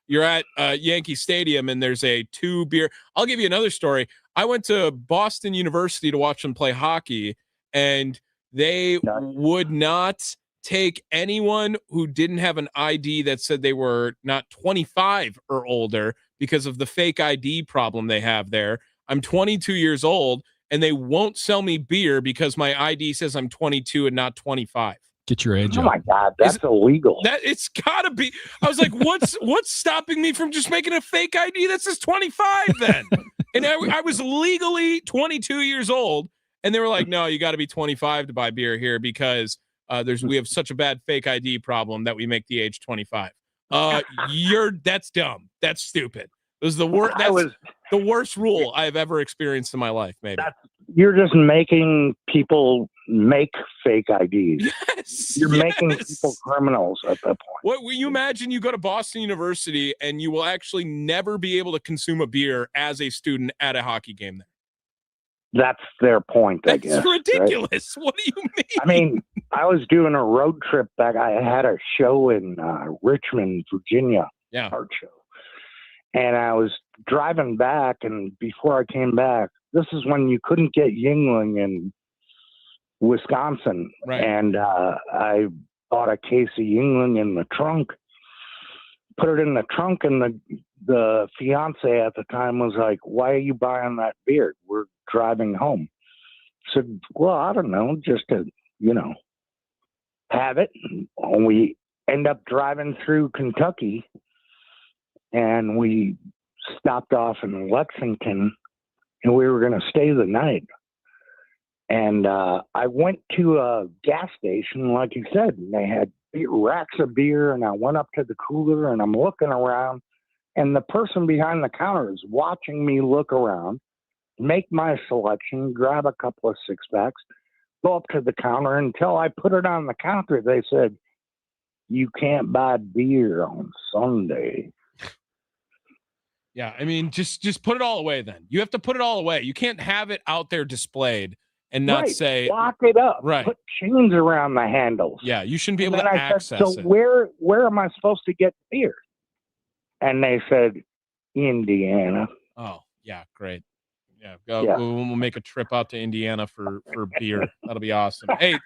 you're at Yankee Stadium and there's a 2 beer, I'll give you another story. I went to Boston University to watch them play hockey, and they would not take anyone who didn't have an ID that said they were not 25 or older because of the fake ID problem they have there. I'm 22 years old, and they won't sell me beer because my ID says I'm 22 and not 25. Get your age up. Oh my God, that's illegal. That it's gotta be. I was like, what's stopping me from just making a fake ID that says 25 then? And I was legally 22 years old, and they were like, no, you got to be 25 to buy beer here because we have such a bad fake ID problem that we make the age 25. That's dumb. That's stupid. It was the worst. The worst rule I've ever experienced in my life. Maybe you're just making people make fake IDs. Yes, you're making people criminals at that point. What will you imagine? You go to Boston University and you will actually never be able to consume a beer as a student at a hockey game there. That's their point, I guess. That's ridiculous. Right? What do you mean? I mean, I was doing a road trip back. I had a show in Richmond, Virginia, art show. And I was driving back, and before I came back, this is when you couldn't get Yuengling in Wisconsin. Right. And I bought a case of Yuengling in the trunk, put it in the trunk, and the fiance at the time was like, why are you buying that beer? We're driving home. I said, well, I don't know, just to, have it. And we end up driving through Kentucky, and we stopped off in Lexington, and we were going to stay the night. And I went to a gas station, like you said, and they had racks of beer, and I went up to the cooler, and I'm looking around, and the person behind the counter is watching me look around, make my selection, grab a couple of six-packs, go up to the counter. Until I put it on the counter, they said, you can't buy beer on Sunday. Yeah, I mean, just put it all away then. You have to put it all away. You can't have it out there displayed and not say... lock it up. Right. Put chains around the handles. Yeah, you shouldn't be able to access it. So where am I supposed to get beer? And they said, Indiana. Oh, yeah, great. Yeah, we'll make a trip out to Indiana for beer. That'll be awesome. Hey,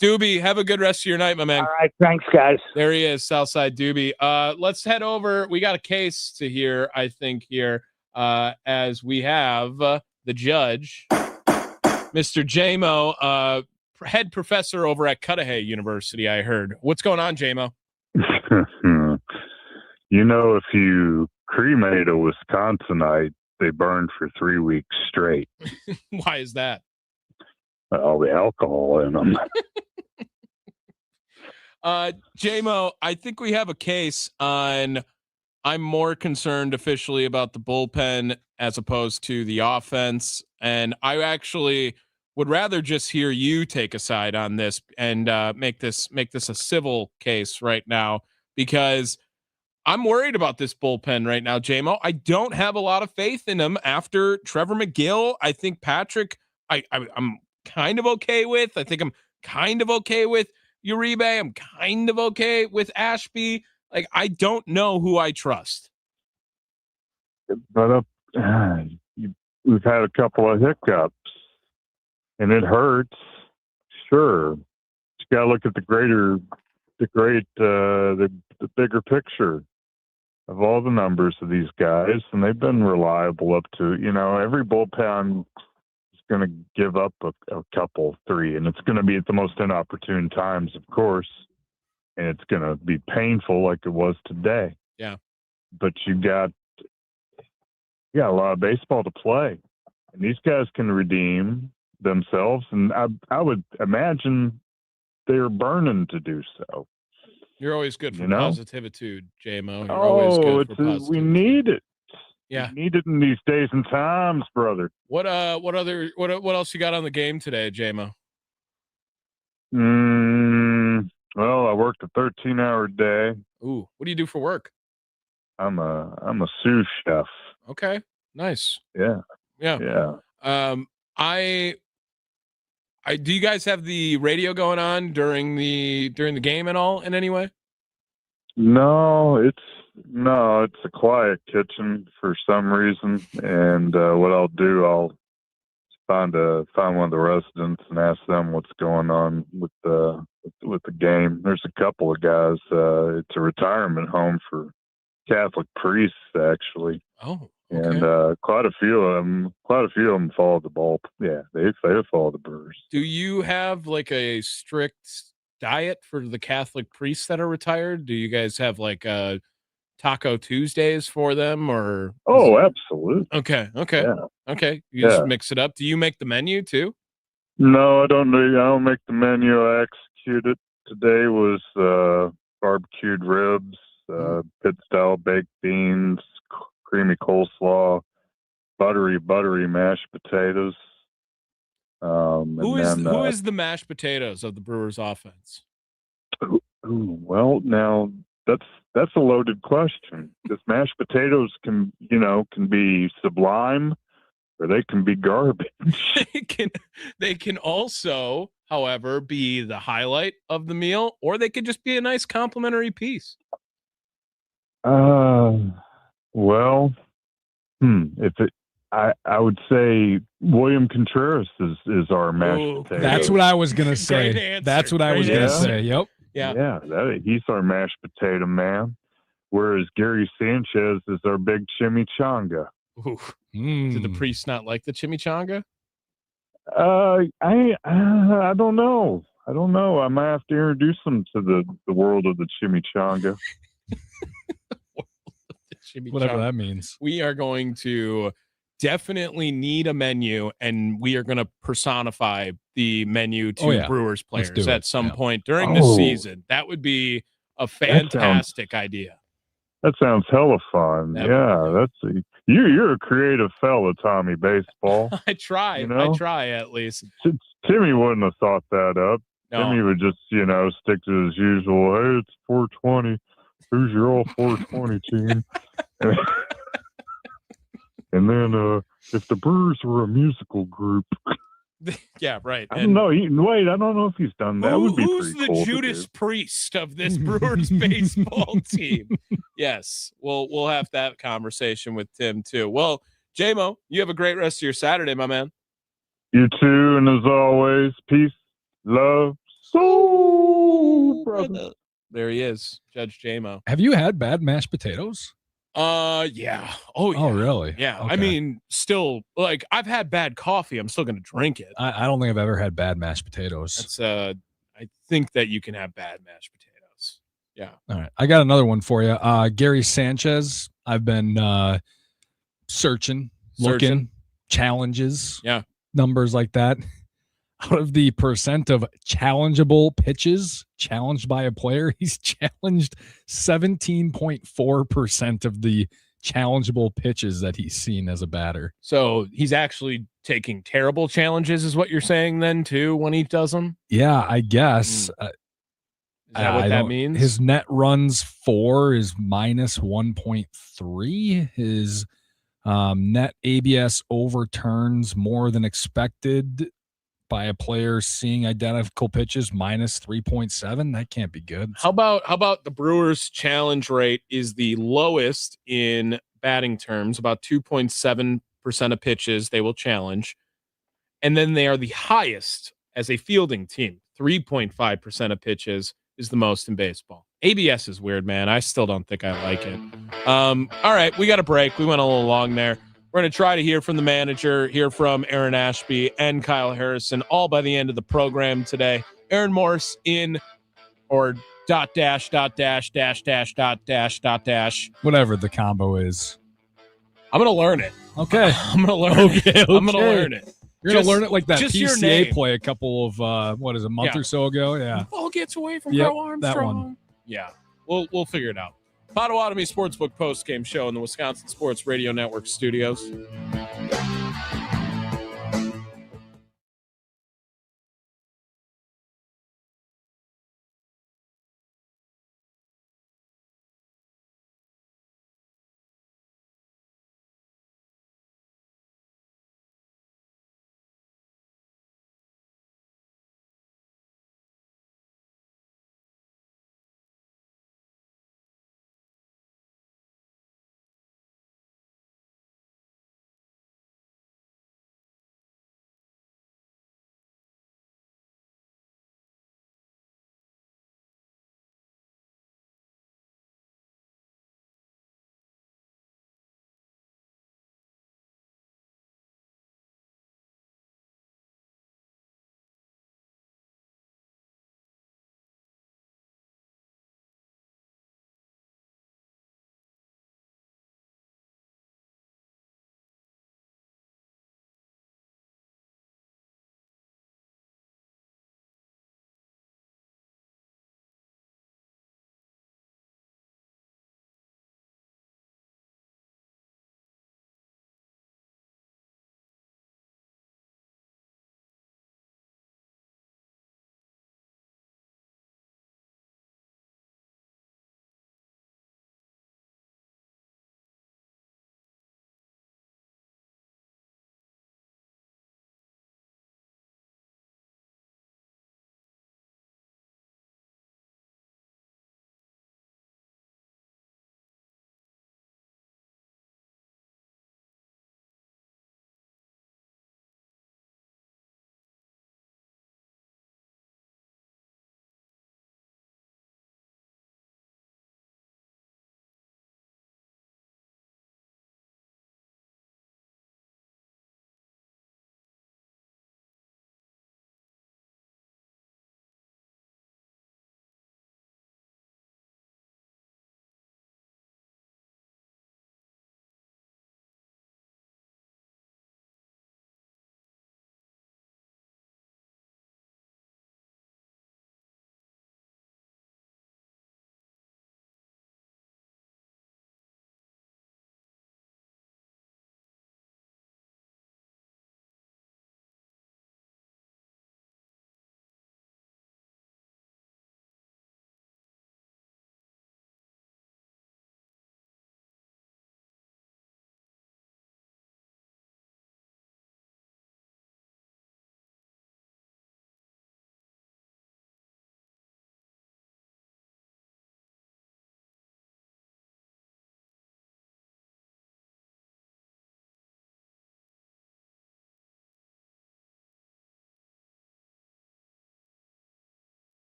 Doobie, have a good rest of your night, my man. All right, thanks, guys. There he is, Southside Doobie. Let's head over. We got a case to hear, I think, here, as we have the judge, Mr. JMO, head professor over at Cudahy University, I heard. What's going on, JMO? If you cremate a Wisconsinite, they burn for 3 weeks straight. Why is that? All the alcohol in them. JMO, I think we have a case on. I'm more concerned officially about the bullpen as opposed to the offense, and I actually would rather just hear you take a side on this and make this a civil case right now, because I'm worried about this bullpen right now, JMO. I don't have a lot of faith in him after Trevor McGill. I think Patrick, I'm kind of okay with. I think I'm kind of okay with Uribe. I'm kind of okay with Ashby. Like, I don't know who I trust. But we've had a couple of hiccups, and it hurts. Sure, you got to look at the bigger picture of all the numbers of these guys, and they've been reliable up to, every bullpen is going to give up a couple, 3, and it's going to be at the most inopportune times, of course, and it's going to be painful like it was today. Yeah. But you got a lot of baseball to play, and these guys can redeem themselves, and I would imagine they're burning to do so. You're always good for positivity, JMO. You're always good for positivity. We need it. Yeah, we need it in these days and times, brother. What else you got on the game today, JMO? Well, I worked a 13-hour day. Ooh, what do you do for work? I'm a sous chef. Okay, nice. Yeah. I Do you guys have the radio going on during the game at all in any way? No, it's a quiet kitchen for some reason. And what I'll do, I'll find one of the residents and ask them what's going on with the game. There's a couple of guys. It's a retirement home for Catholic priests, actually. Oh, okay. And quite a few of them follow the ball. Yeah, they follow the Brewers. Do you have like a strict diet for the Catholic priests that are retired? Do you guys have like Taco Tuesdays for them, or? Oh, absolutely. Okay. Yeah. Okay. You just mix it up. Do you make the menu too? No, I don't make the menu. I execute it. Today was barbecued ribs, pit style baked beans, creamy coleslaw, buttery mashed potatoes. Who is the mashed potatoes of the Brewers offense? Well, now that's a loaded question. Because mashed potatoes can be sublime, or they can be garbage. They can also, however, be the highlight of the meal, or they could just be a nice complimentary piece. Well, I would say William Contreras is our mashed potato. That's what I was gonna say. That's what I was gonna say. Yep. Yeah. He's our mashed potato man. Whereas Gary Sanchez is our big chimichanga. Ooh. Did the priest not like the chimichanga? I don't know. I might have to introduce them to the world of the chimichanga. Whatever that means. We are going to definitely need a menu, and we are going to personify the menu to Brewers players at some point during the season. That would be a fantastic idea. That sounds hella fun. You're a creative fella, Tommy Baseball. I try. You know? I try at least. Timmy wouldn't have thought that up. No. Timmy would just, stick to his usual. Hey, it's 420. Who's your all 420 team? And then if the Brewers were a musical group. Yeah, right. I don't know. I don't know if he's done that. Who's the cool Judas Priest of this Brewers baseball team? Yes, we'll have that conversation with Tim too. Well, J-Mo, you have a great rest of your Saturday, my man. You too, and as always, peace, love, soul, brother. There he is, Judge J-Mo. Have you had bad mashed potatoes? Yeah. Oh, yeah. Oh, really? Yeah. Okay. I mean, still, like, I've had bad coffee. I'm still going to drink it. I don't think I've ever had bad mashed potatoes. That's I think that you can have bad mashed potatoes. Yeah. All right. I got another one for you. Gary Sanchez. I've been searching, looking, challenges, numbers like that. Out of the percent of challengeable pitches challenged by a player, he's challenged 17.4% of the challengeable pitches that he's seen as a batter. So he's actually taking terrible challenges, is what you're saying then too, when he does them? Yeah, I guess. Is that what that means? His net runs for is minus 1.3. His net ABS overturns more than expected by a player seeing identical pitches minus 3.7. That can't be good. How about the Brewers' challenge rate is the lowest in batting terms, about 2.7% of pitches they will challenge. And then they are the highest as a fielding team. 3.5% of pitches is the most in baseball. ABS is weird, man. I still don't think I like it. All right, we got a break. We went a little long there. We're going to try to hear from the manager, hear from Aaron Ashby and Kyle Harrison, all by the end of the program today. Aaron Morse in, or ... Whatever the combo is. I'm going to learn it. Okay. I'm going to learn it. I'm going to learn it. You're going to learn it like that just PCA play a couple of, a month or so ago? Yeah. The ball gets away from Crow Armstrong. That one. Yeah. We'll figure it out. Potawatomi Sportsbook postgame show in the Wisconsin Sports Radio Network studios.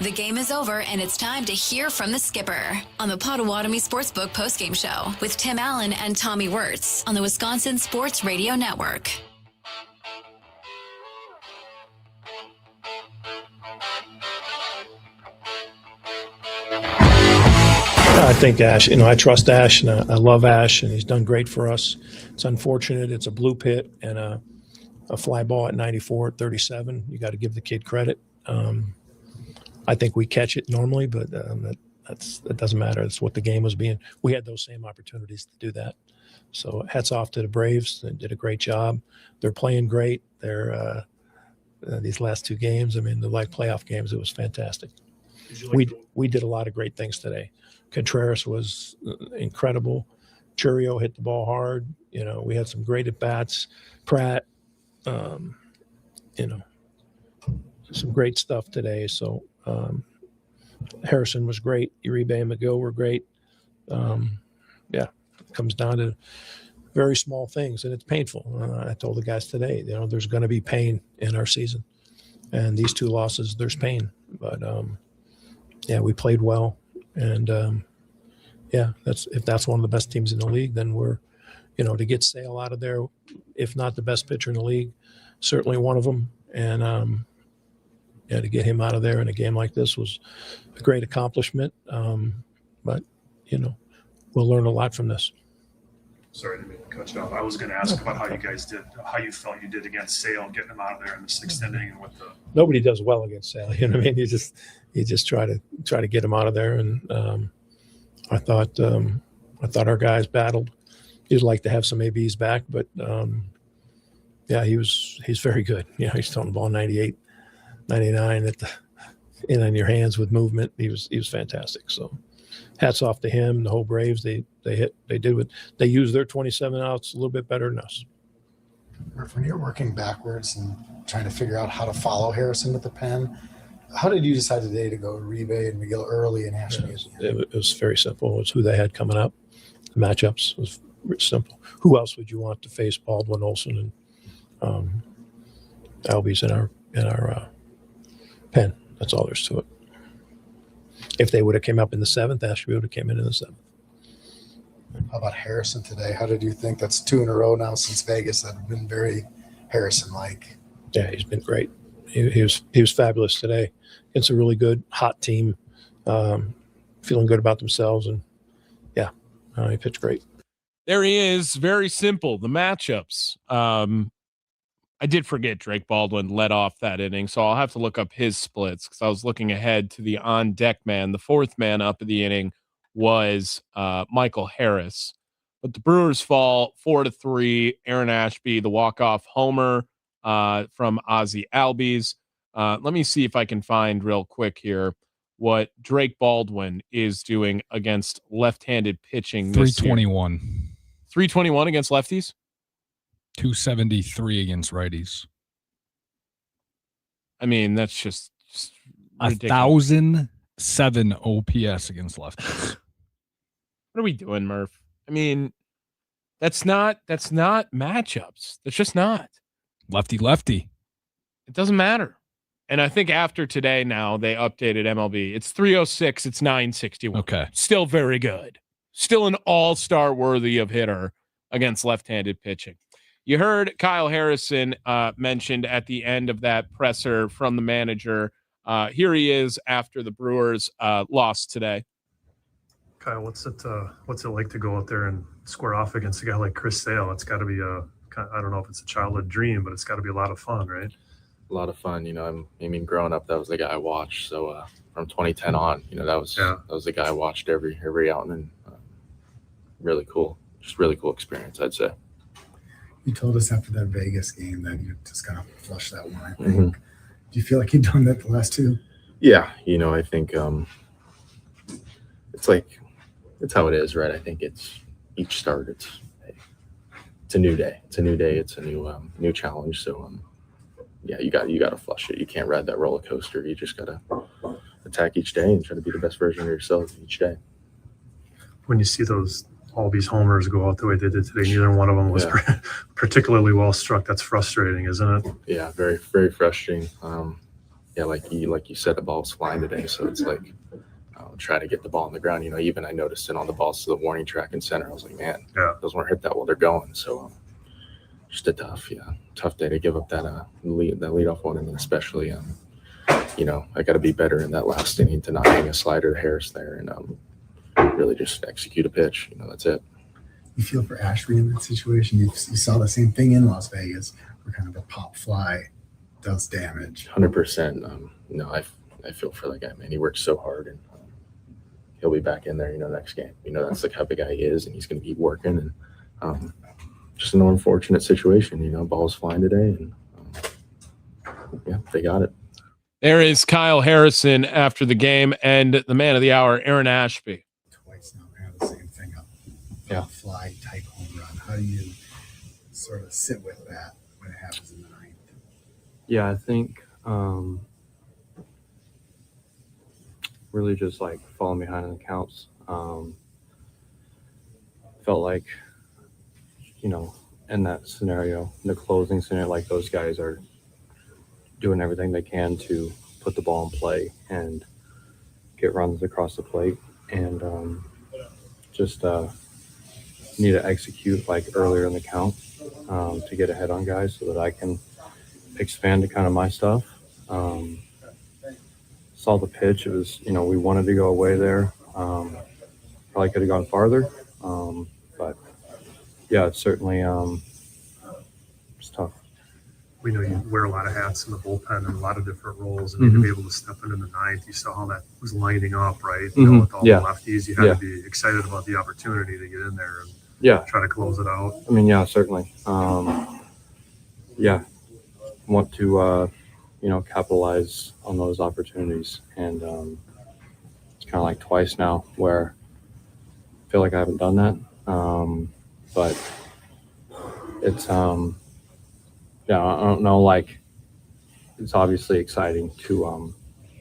The game is over, and it's time to hear from the skipper on the Potawatomi Sportsbook postgame show with Tim Allen and Tommy Wortz on the Wisconsin Sports Radio Network. I think Ash, I trust Ash, and I love Ash, and he's done great for us. It's unfortunate. It's a blue pit and a fly ball at 94 at 37. You got to give the kid credit. I think we catch it normally, but that doesn't matter. That's what the game was being. We had those same opportunities to do that. So hats off to the Braves. They did a great job. They're playing great. They're these last two games, they're like playoff games. It was fantastic. We did a lot of great things today. Contreras was incredible. Churio hit the ball hard. We had some great at-bats. Pratt, some great stuff today. So Harrison was great. Uribe and McGill were great. It comes down to very small things, and it's painful. I told the guys today, there's going to be pain in our season. And these two losses, there's pain. But, we played well. And, if that's one of the best teams in the league, then we're, to get Sale out of there, if not the best pitcher in the league, certainly one of them. And, to get him out of there in a game like this was a great accomplishment. But, we'll learn a lot from this. Sorry to cut you off. I was going to ask about how you guys did, how you felt you did against Sale, getting him out of there in the sixth inning, and with the. Nobody does well against Sale. You know what I mean? You just try to get him out of there, and I thought our guys battled. He'd like to have some ABs back, but he's very good. He's throwing the ball 98, 99 in your hands with movement. He was fantastic. So. Hats off to him, the whole Braves. They used their 27 outs a little bit better than us. When you're working backwards and trying to figure out how to follow Harrison with the pen, how did you decide today to go Uribe and McGill early and Ashby? It was very simple. It was who they had coming up. The matchups was simple. Who else would you want to face Baldwin, Olsen, and Albies in our pen? That's all there's to it. If they would have came up in the seventh, Ashby would have came in the seventh. How about Harrison today? How did you think? That's two in a row now since Vegas that have been very Harrison-like. Yeah, he's been great. He was fabulous today. It's a really good, hot team, feeling good about themselves, and he pitched great. There he is. Very simple. The matchups. I did forget Drake Baldwin led off that inning, so I'll have to look up his splits because I was looking ahead to the on-deck man. The fourth man up of the inning was Michael Harris. But the Brewers fall 4-3. Aaron Ashby, the walk-off homer from Ozzie Albies. Let me see if I can find real quick here what Drake Baldwin is doing against left-handed pitching this 321. Year. 321 against lefties? 273 against righties. I mean, that's just 1,007 OPS against lefties. What are we doing, Murph? I mean, that's not matchups. That's just not. Lefty. It doesn't matter. And I think after today now they updated MLB. It's 306, it's 961. Okay. Still very good. Still an all-star worthy of hitter against left-handed pitching. You heard Kyle Harrison mentioned at the end of that presser from the manager. Here he is after the Brewers lost today. Kyle, what's it like to go out there and square off against a guy like Chris Sale? It's got to be I don't know if it's a childhood dream, but it's got to be a lot of fun, right? A lot of fun. Growing up, that was the guy I watched. So from 2010 on, that was the guy I watched every outing, and really cool, just really cool experience, I'd say. You told us after that Vegas game that you just kind of flushed that one, I think. Mm-hmm. Do you feel like you've done that the last two? Yeah. I think it's how it is, right? I think it's each start. It's a new day. It's a new day. It's a new challenge. So, you got to flush it. You can't ride that roller coaster. You just got to attack each day and try to be the best version of yourself each day. When you see all these homers go out the way they did today, neither one of them was particularly well struck. That's frustrating, isn't it? Yeah, very, very frustrating. yeah, like you said, the ball was flying today, so it's like try to get the ball on the ground. Even I noticed it on the balls to the warning track and center. I was like, man, those weren't hit that well. They're going. So just a tough day to give up that leadoff one, and then especially I got to be better in that last inning to not hang a slider to Harris there and really just execute a pitch. That's it. You feel for Ashby in that situation. You saw the same thing in Las Vegas, where kind of a pop fly does damage. 100%. I feel for that guy, man. He works so hard, and he'll be back in there, next game. That's the type of guy he is, and he's going to keep working. And just an unfortunate situation. Balls flying today, and they got it. There is Kyle Harrison after the game, and the man of the hour, Aaron Ashby. Twice now, kind of the same thing. A fly type home run. How do you sort of sit with that when it happens in the ninth? Yeah, I think really just like falling behind in the counts. Felt like, in that scenario, in the closing scenario, like those guys are doing everything they can to put the ball in play and get runs across the plate, and just need to execute like earlier in the count to get ahead on guys so that I can expand to kind of my stuff. Saw the pitch. It was, we wanted to go away there. Probably could have gone farther. But yeah, it's certainly it's tough. We know you wear a lot of hats in the bullpen and a lot of different roles, and to be able to step into the ninth, you saw how that was lining up, right? With all the lefties, you had to be excited about the opportunity to get in there and try to close it out. I mean, yeah, certainly. Want to capitalize on those opportunities, and it's kind of like twice now where I feel like I haven't done that, but it's I don't know, like it's obviously exciting to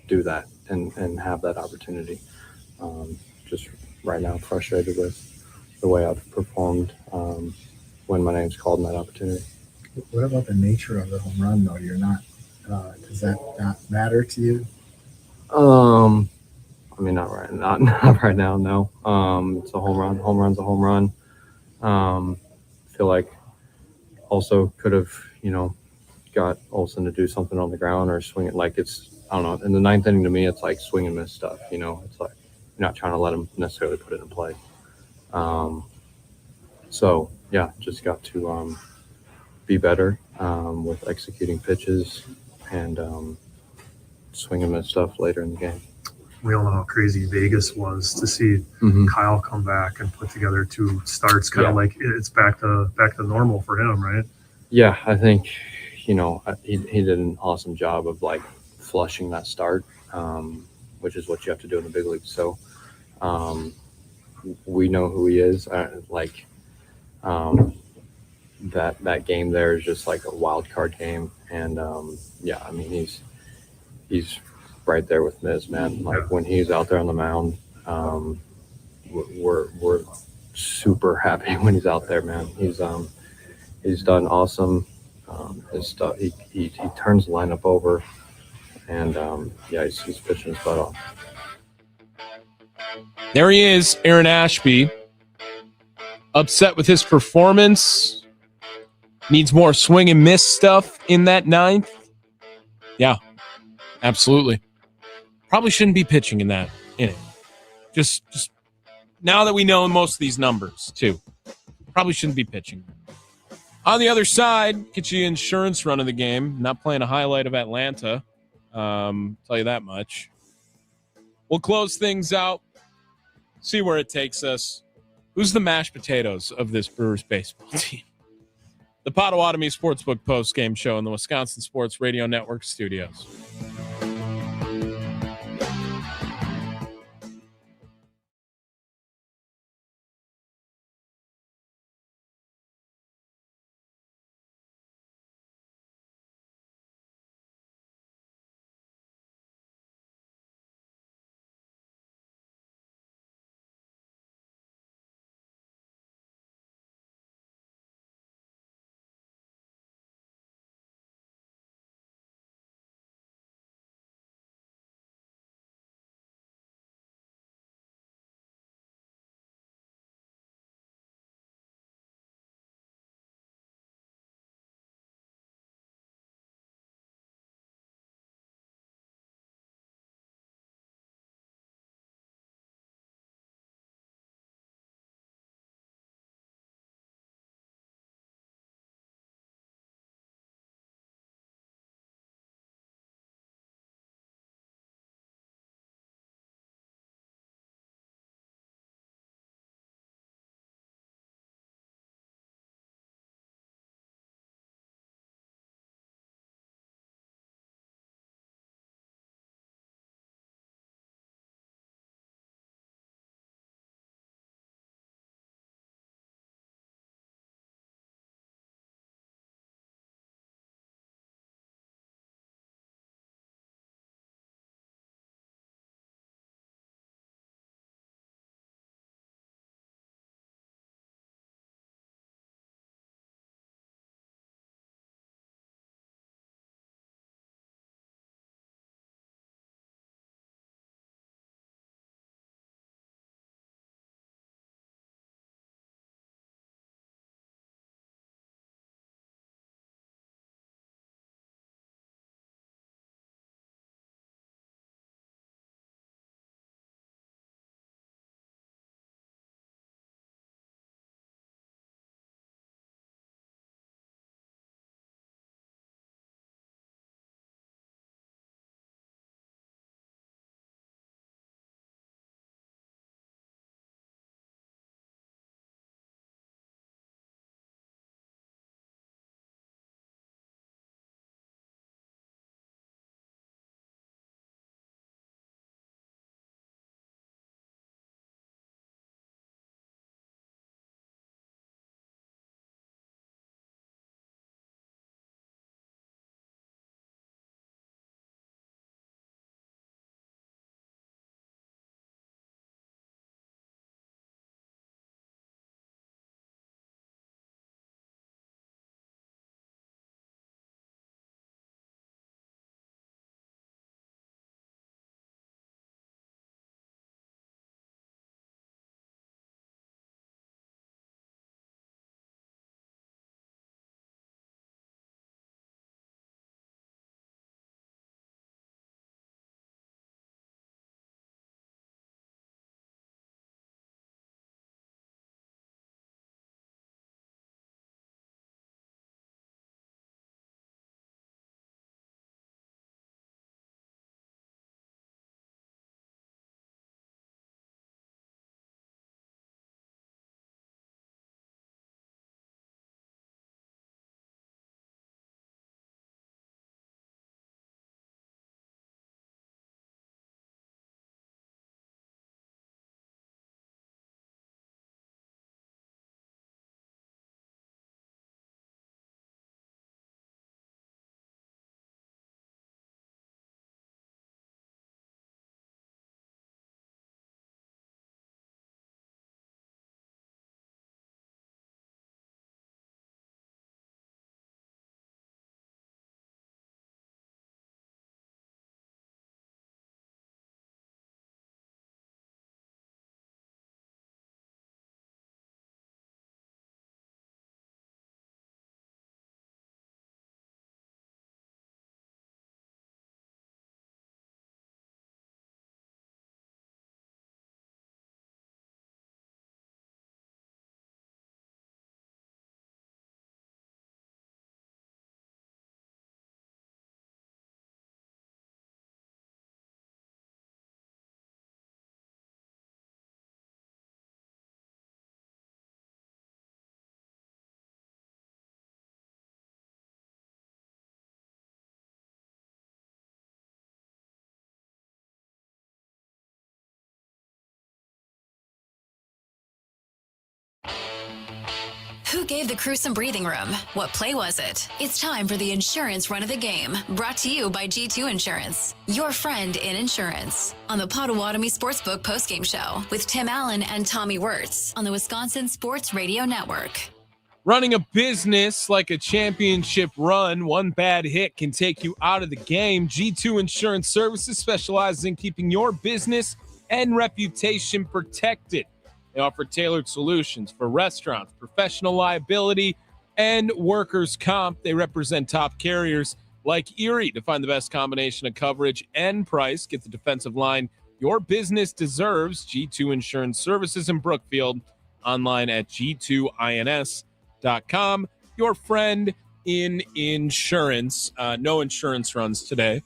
do that and have that opportunity. Just right now frustrated with the way I've performed when my name's called in that opportunity. What about the nature of the home run, though? You're not. Does that not matter to you? I mean, not right now. No. It's a home run. Home run's a home run. Feel like also could have, got Olsen to do something on the ground or swing it. Like it's, I don't know. In the ninth inning, to me, it's like swing and miss stuff. It's like you're not trying to let him necessarily put it in play. So yeah, just got to be better with executing pitches and swing and miss stuff later in the game. We all know how crazy Vegas was to see Kyle come back and put together 2 starts. Kind of like it's back to normal for him, right? Yeah, I think he did an awesome job of like flushing that start, which is what you have to do in the big league. So we know who he is. That game there is just like a wild card game, and I mean he's right there with Miz, man. Like when he's out there on the mound, we're super happy when he's out there, man. He's done awesome. His stuff. He turns the lineup over, and he's pitching his butt off. There he is, Aaron Ashby. Upset with his performance. Needs more swing and miss stuff in that ninth. Yeah, absolutely. Probably shouldn't be pitching in that inning. Just now that we know most of these numbers, too. Probably shouldn't be pitching. On the other side, get you insurance run of the game. Not playing a highlight of Atlanta. Tell you that much. We'll close things out. See where it takes us. Who's the mashed potatoes of this Brewers baseball team? The Potawatomi Sportsbook post-game show in the Wisconsin Sports Radio Network studios. Who gave the crew some breathing room? What play was it? It's time for the insurance run of the game, brought to you by G2 Insurance, your friend in insurance. On the Potawatomi Sportsbook postgame show with Tim Allen and Tommy Wortz on the Wisconsin Sports Radio Network. Running a business like a championship run, one bad hit can take you out of the game. G2 Insurance Services specializes in keeping your business and reputation protected. They offer tailored solutions for restaurants, professional liability, and workers' comp. They represent top carriers like Erie. To find the best combination of coverage and price, get the defensive line your business deserves. G2 Insurance Services in Brookfield. Online at g2ins.com. Your friend in insurance. No insurance runs today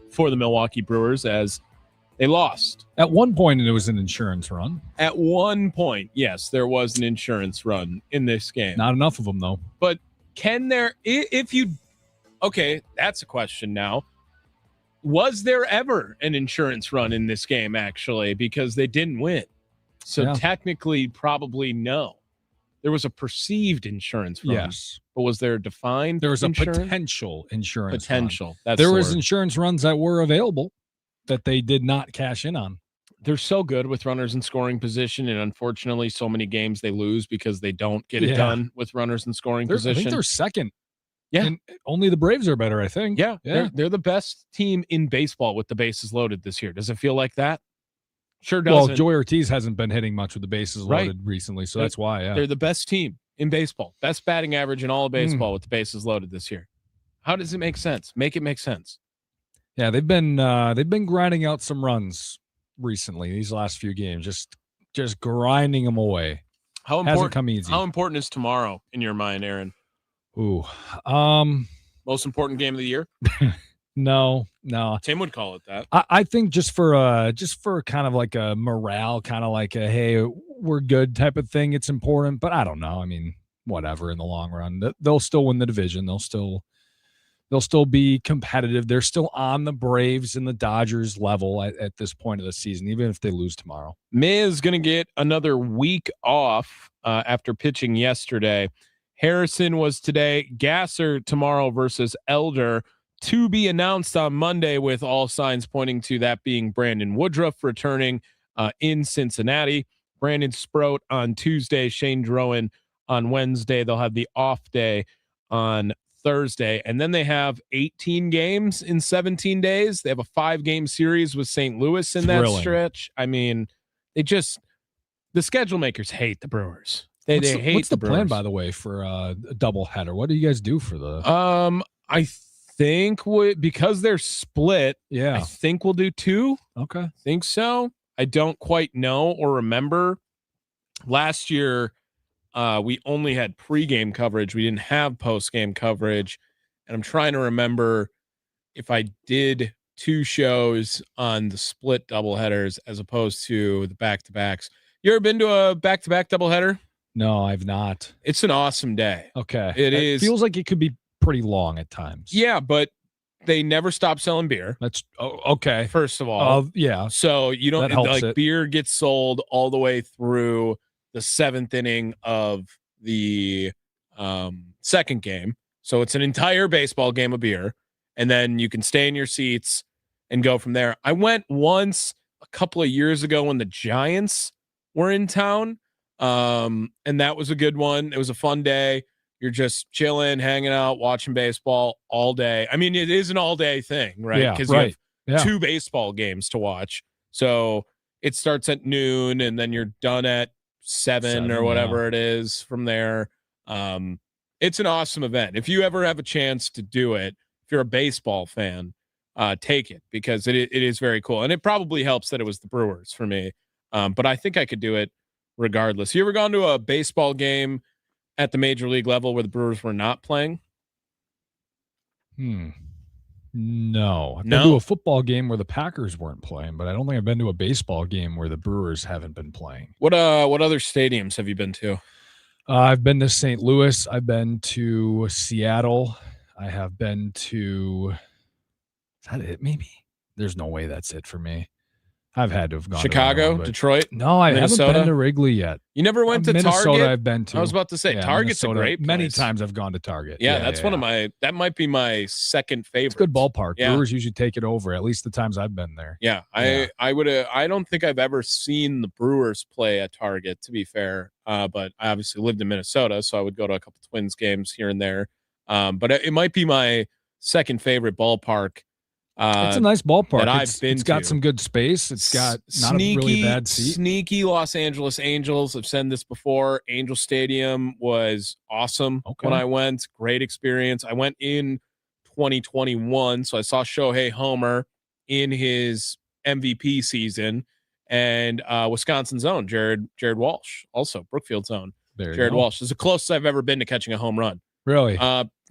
for the Milwaukee Brewers as they lost. At one point, it was an insurance run. At one point, yes, there was an insurance run in this game. Not enough of them, though. But can there, okay, that's a question now. Was there ever an insurance run in this game, actually? Because they didn't win. So technically, probably no. There was a perceived insurance run. Yes. But was there a defined There was insurance? a potential insurance Potential. run. That's there the was word. insurance runs that were available that they did not cash in on. They're so good with runners in scoring position, and unfortunately, so many games they lose because they don't get it done with runners in scoring position. I think they're second. Yeah. And only the Braves are better, I think. Yeah. They're the best team in baseball with the bases loaded this year. Does it feel like that? Sure doesn't. Well, Joey Ortiz hasn't been hitting much with the bases loaded recently, so that's why. Yeah. They're the best team in baseball. Best batting average in all of baseball with the bases loaded this year. How does it make sense? Make it make sense. Yeah, they've been grinding out some runs recently, these last few games, just grinding them away. Hasn't come easy. How important is tomorrow in your mind, Aaron? Ooh. Most important game of the year? No. Tim would call it that. I think just for kind of like a morale, kind of like a, hey, we're good type of thing, it's important. But I don't know. I mean, whatever in the long run. They'll still win the division. They'll still be competitive. They're still on the Braves and the Dodgers level at this point of the season, even if they lose tomorrow. Miz going to get another week off after pitching yesterday. Harrison was today. Gasser tomorrow versus Elder. To be announced on Monday, with all signs pointing to that being Brandon Woodruff returning in Cincinnati. Brandon Sproat on Tuesday. Shane Drowan on Wednesday. They'll have the off day on Thursday, and then they have 18 games in 17 days. They have a 5-game series with St. Louis in that stretch. I mean, the schedule makers hate the Brewers. They hate what's the Brewers. plan, by the way, for a doubleheader? What do you guys do for the? I think because they're split. Yeah, I think we'll do 2. Okay, think so. I don't quite know or remember. Last year, we only had pregame coverage. We didn't have postgame coverage. And I'm trying to remember if I did 2 shows on the split doubleheaders as opposed to the back-to-backs. You ever been to a back-to-back doubleheader? No, I've not. It's an awesome day. Okay. It is. Feels like it could be pretty long at times. Yeah, but they never stop selling beer. That's okay. First of all. Yeah. So you don't like it. Beer gets sold all the way through the 7th inning of the second game. So it's an entire baseball game of beer. And then you can stay in your seats and go from there. I went once a couple of years ago when the Giants were in town. And that was a good one. It was a fun day. You're just chilling, hanging out, watching baseball all day. I mean, it is an all day thing, right? Yeah, Because right. you have 2 baseball games to watch. So it starts at noon and then you're done at 7 or whatever it is from there. It's an awesome event. If you ever have a chance to do it, if you're a baseball fan, take it because it is very cool. And it probably helps that it was the Brewers for me. But I think I could do it regardless. You ever gone to a baseball game at the major league level where the Brewers were not playing? No. I've been to a football game where the Packers weren't playing, but I don't think I've been to a baseball game where the Brewers haven't been playing. What other stadiums have you been to? I've been to St. Louis. I've been to Seattle. I have been to. Is that it? Maybe. There's no way that's it for me. I've had to have gone Chicago, to Detroit. No, I Minnesota? haven't been to Wrigley yet. You never went to Minnesota Target? I've been to. I was about to say, Target's Minnesota, a great place. Many times I've gone to Target. Yeah, that's one of my, that might be my second favorite. It's a good ballpark. Yeah. Brewers usually take it over, at least the times I've been there. Yeah, I don't think I've ever seen the Brewers play at Target, to be fair. But I obviously lived in Minnesota, so I would go to a couple Twins games here and there. But it might be my second favorite ballpark. It's a nice ballpark. It's got some good space. It's got not a really bad seat. Sneaky Los Angeles Angels. I've said this before. Angel Stadium was awesome when I went. Great experience. I went in 2021, so I saw Shohei Homer in his MVP season, and Wisconsin's own Jared Walsh, also Brookfield's own Jared Walsh. It's the closest I've ever been to catching a home run. Really?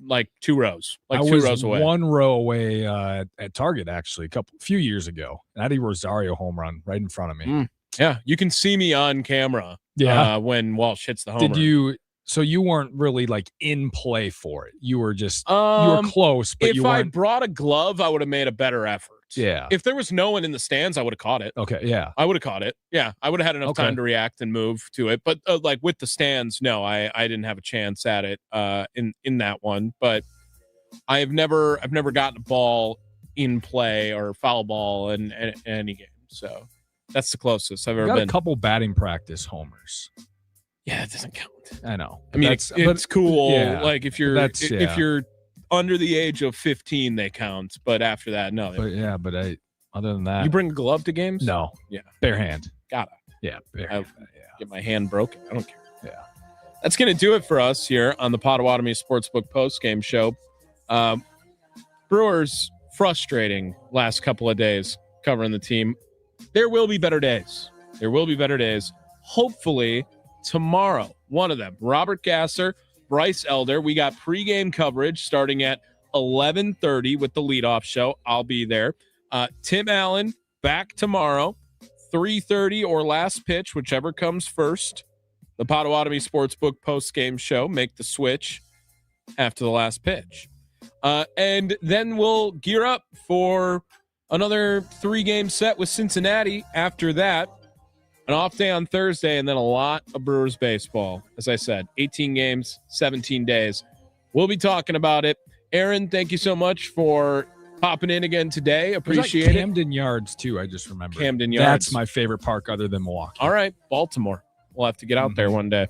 Like 2 rows. I two was rows away. 1 row away at Target actually few years ago. Eddie Rosario home run right in front of me. Yeah, you can see me on camera. Yeah. When Walsh hits the homer. So you weren't really like in play for it. You were just you were close, but if I brought a glove, I would have made a better effort. Yeah. If there was no one in the stands, I would have caught it. Okay. Yeah. I would have caught it. Yeah. I would have had enough time to react and move to it. But like with the stands, no, I didn't have a chance at it in that one. But I've never gotten a ball in play or foul ball in any game. So that's the closest I've ever got been. a couple batting practice homers. Yeah, it doesn't count. I know. I mean, it's cool. Yeah, like if you're under the age of 15, they count. But after that, no. But other than that, you bring a glove to games? No. Yeah. Bare hand. Gotta. Yeah. Get my hand broken. I don't care. Yeah. That's going to do it for us here on the Potawatomi Sportsbook postgame show. Brewers, frustrating last couple of days covering the team. There will be better days. Hopefully tomorrow, one of them, Robert Gasser, Bryce Elder. We got pregame coverage starting at 11:30 with the leadoff show. I'll be there. Tim Allen back tomorrow, 3:30 or last pitch, whichever comes first. The Potawatomi Sportsbook postgame show. Make the switch after the last pitch. And then we'll gear up for another 3-game set with Cincinnati after that. An off day on Thursday, and then a lot of Brewers baseball. As I said, 18 games, 17 days. We'll be talking about it. Aaron, thank you so much for popping in again today. Appreciate it. Camden Yards, too, I just remembered. Camden Yards. That's my favorite park other than Milwaukee. All right, Baltimore. We'll have to get out there one day.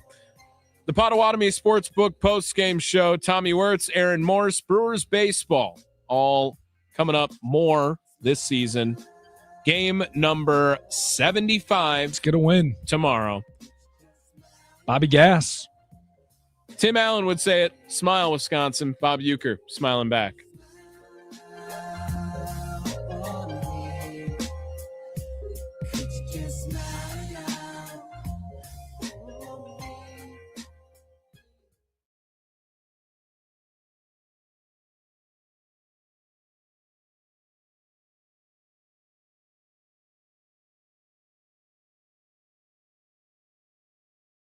The Potawatomi Sportsbook post-game show. Tommy Wortz, Aaron Morse, Brewers baseball. All coming up more this season. Game number 75. Let's get a win tomorrow. Bobby Gass. Tim Allen would say it. Smile, Wisconsin. Bob Uecker smiling back.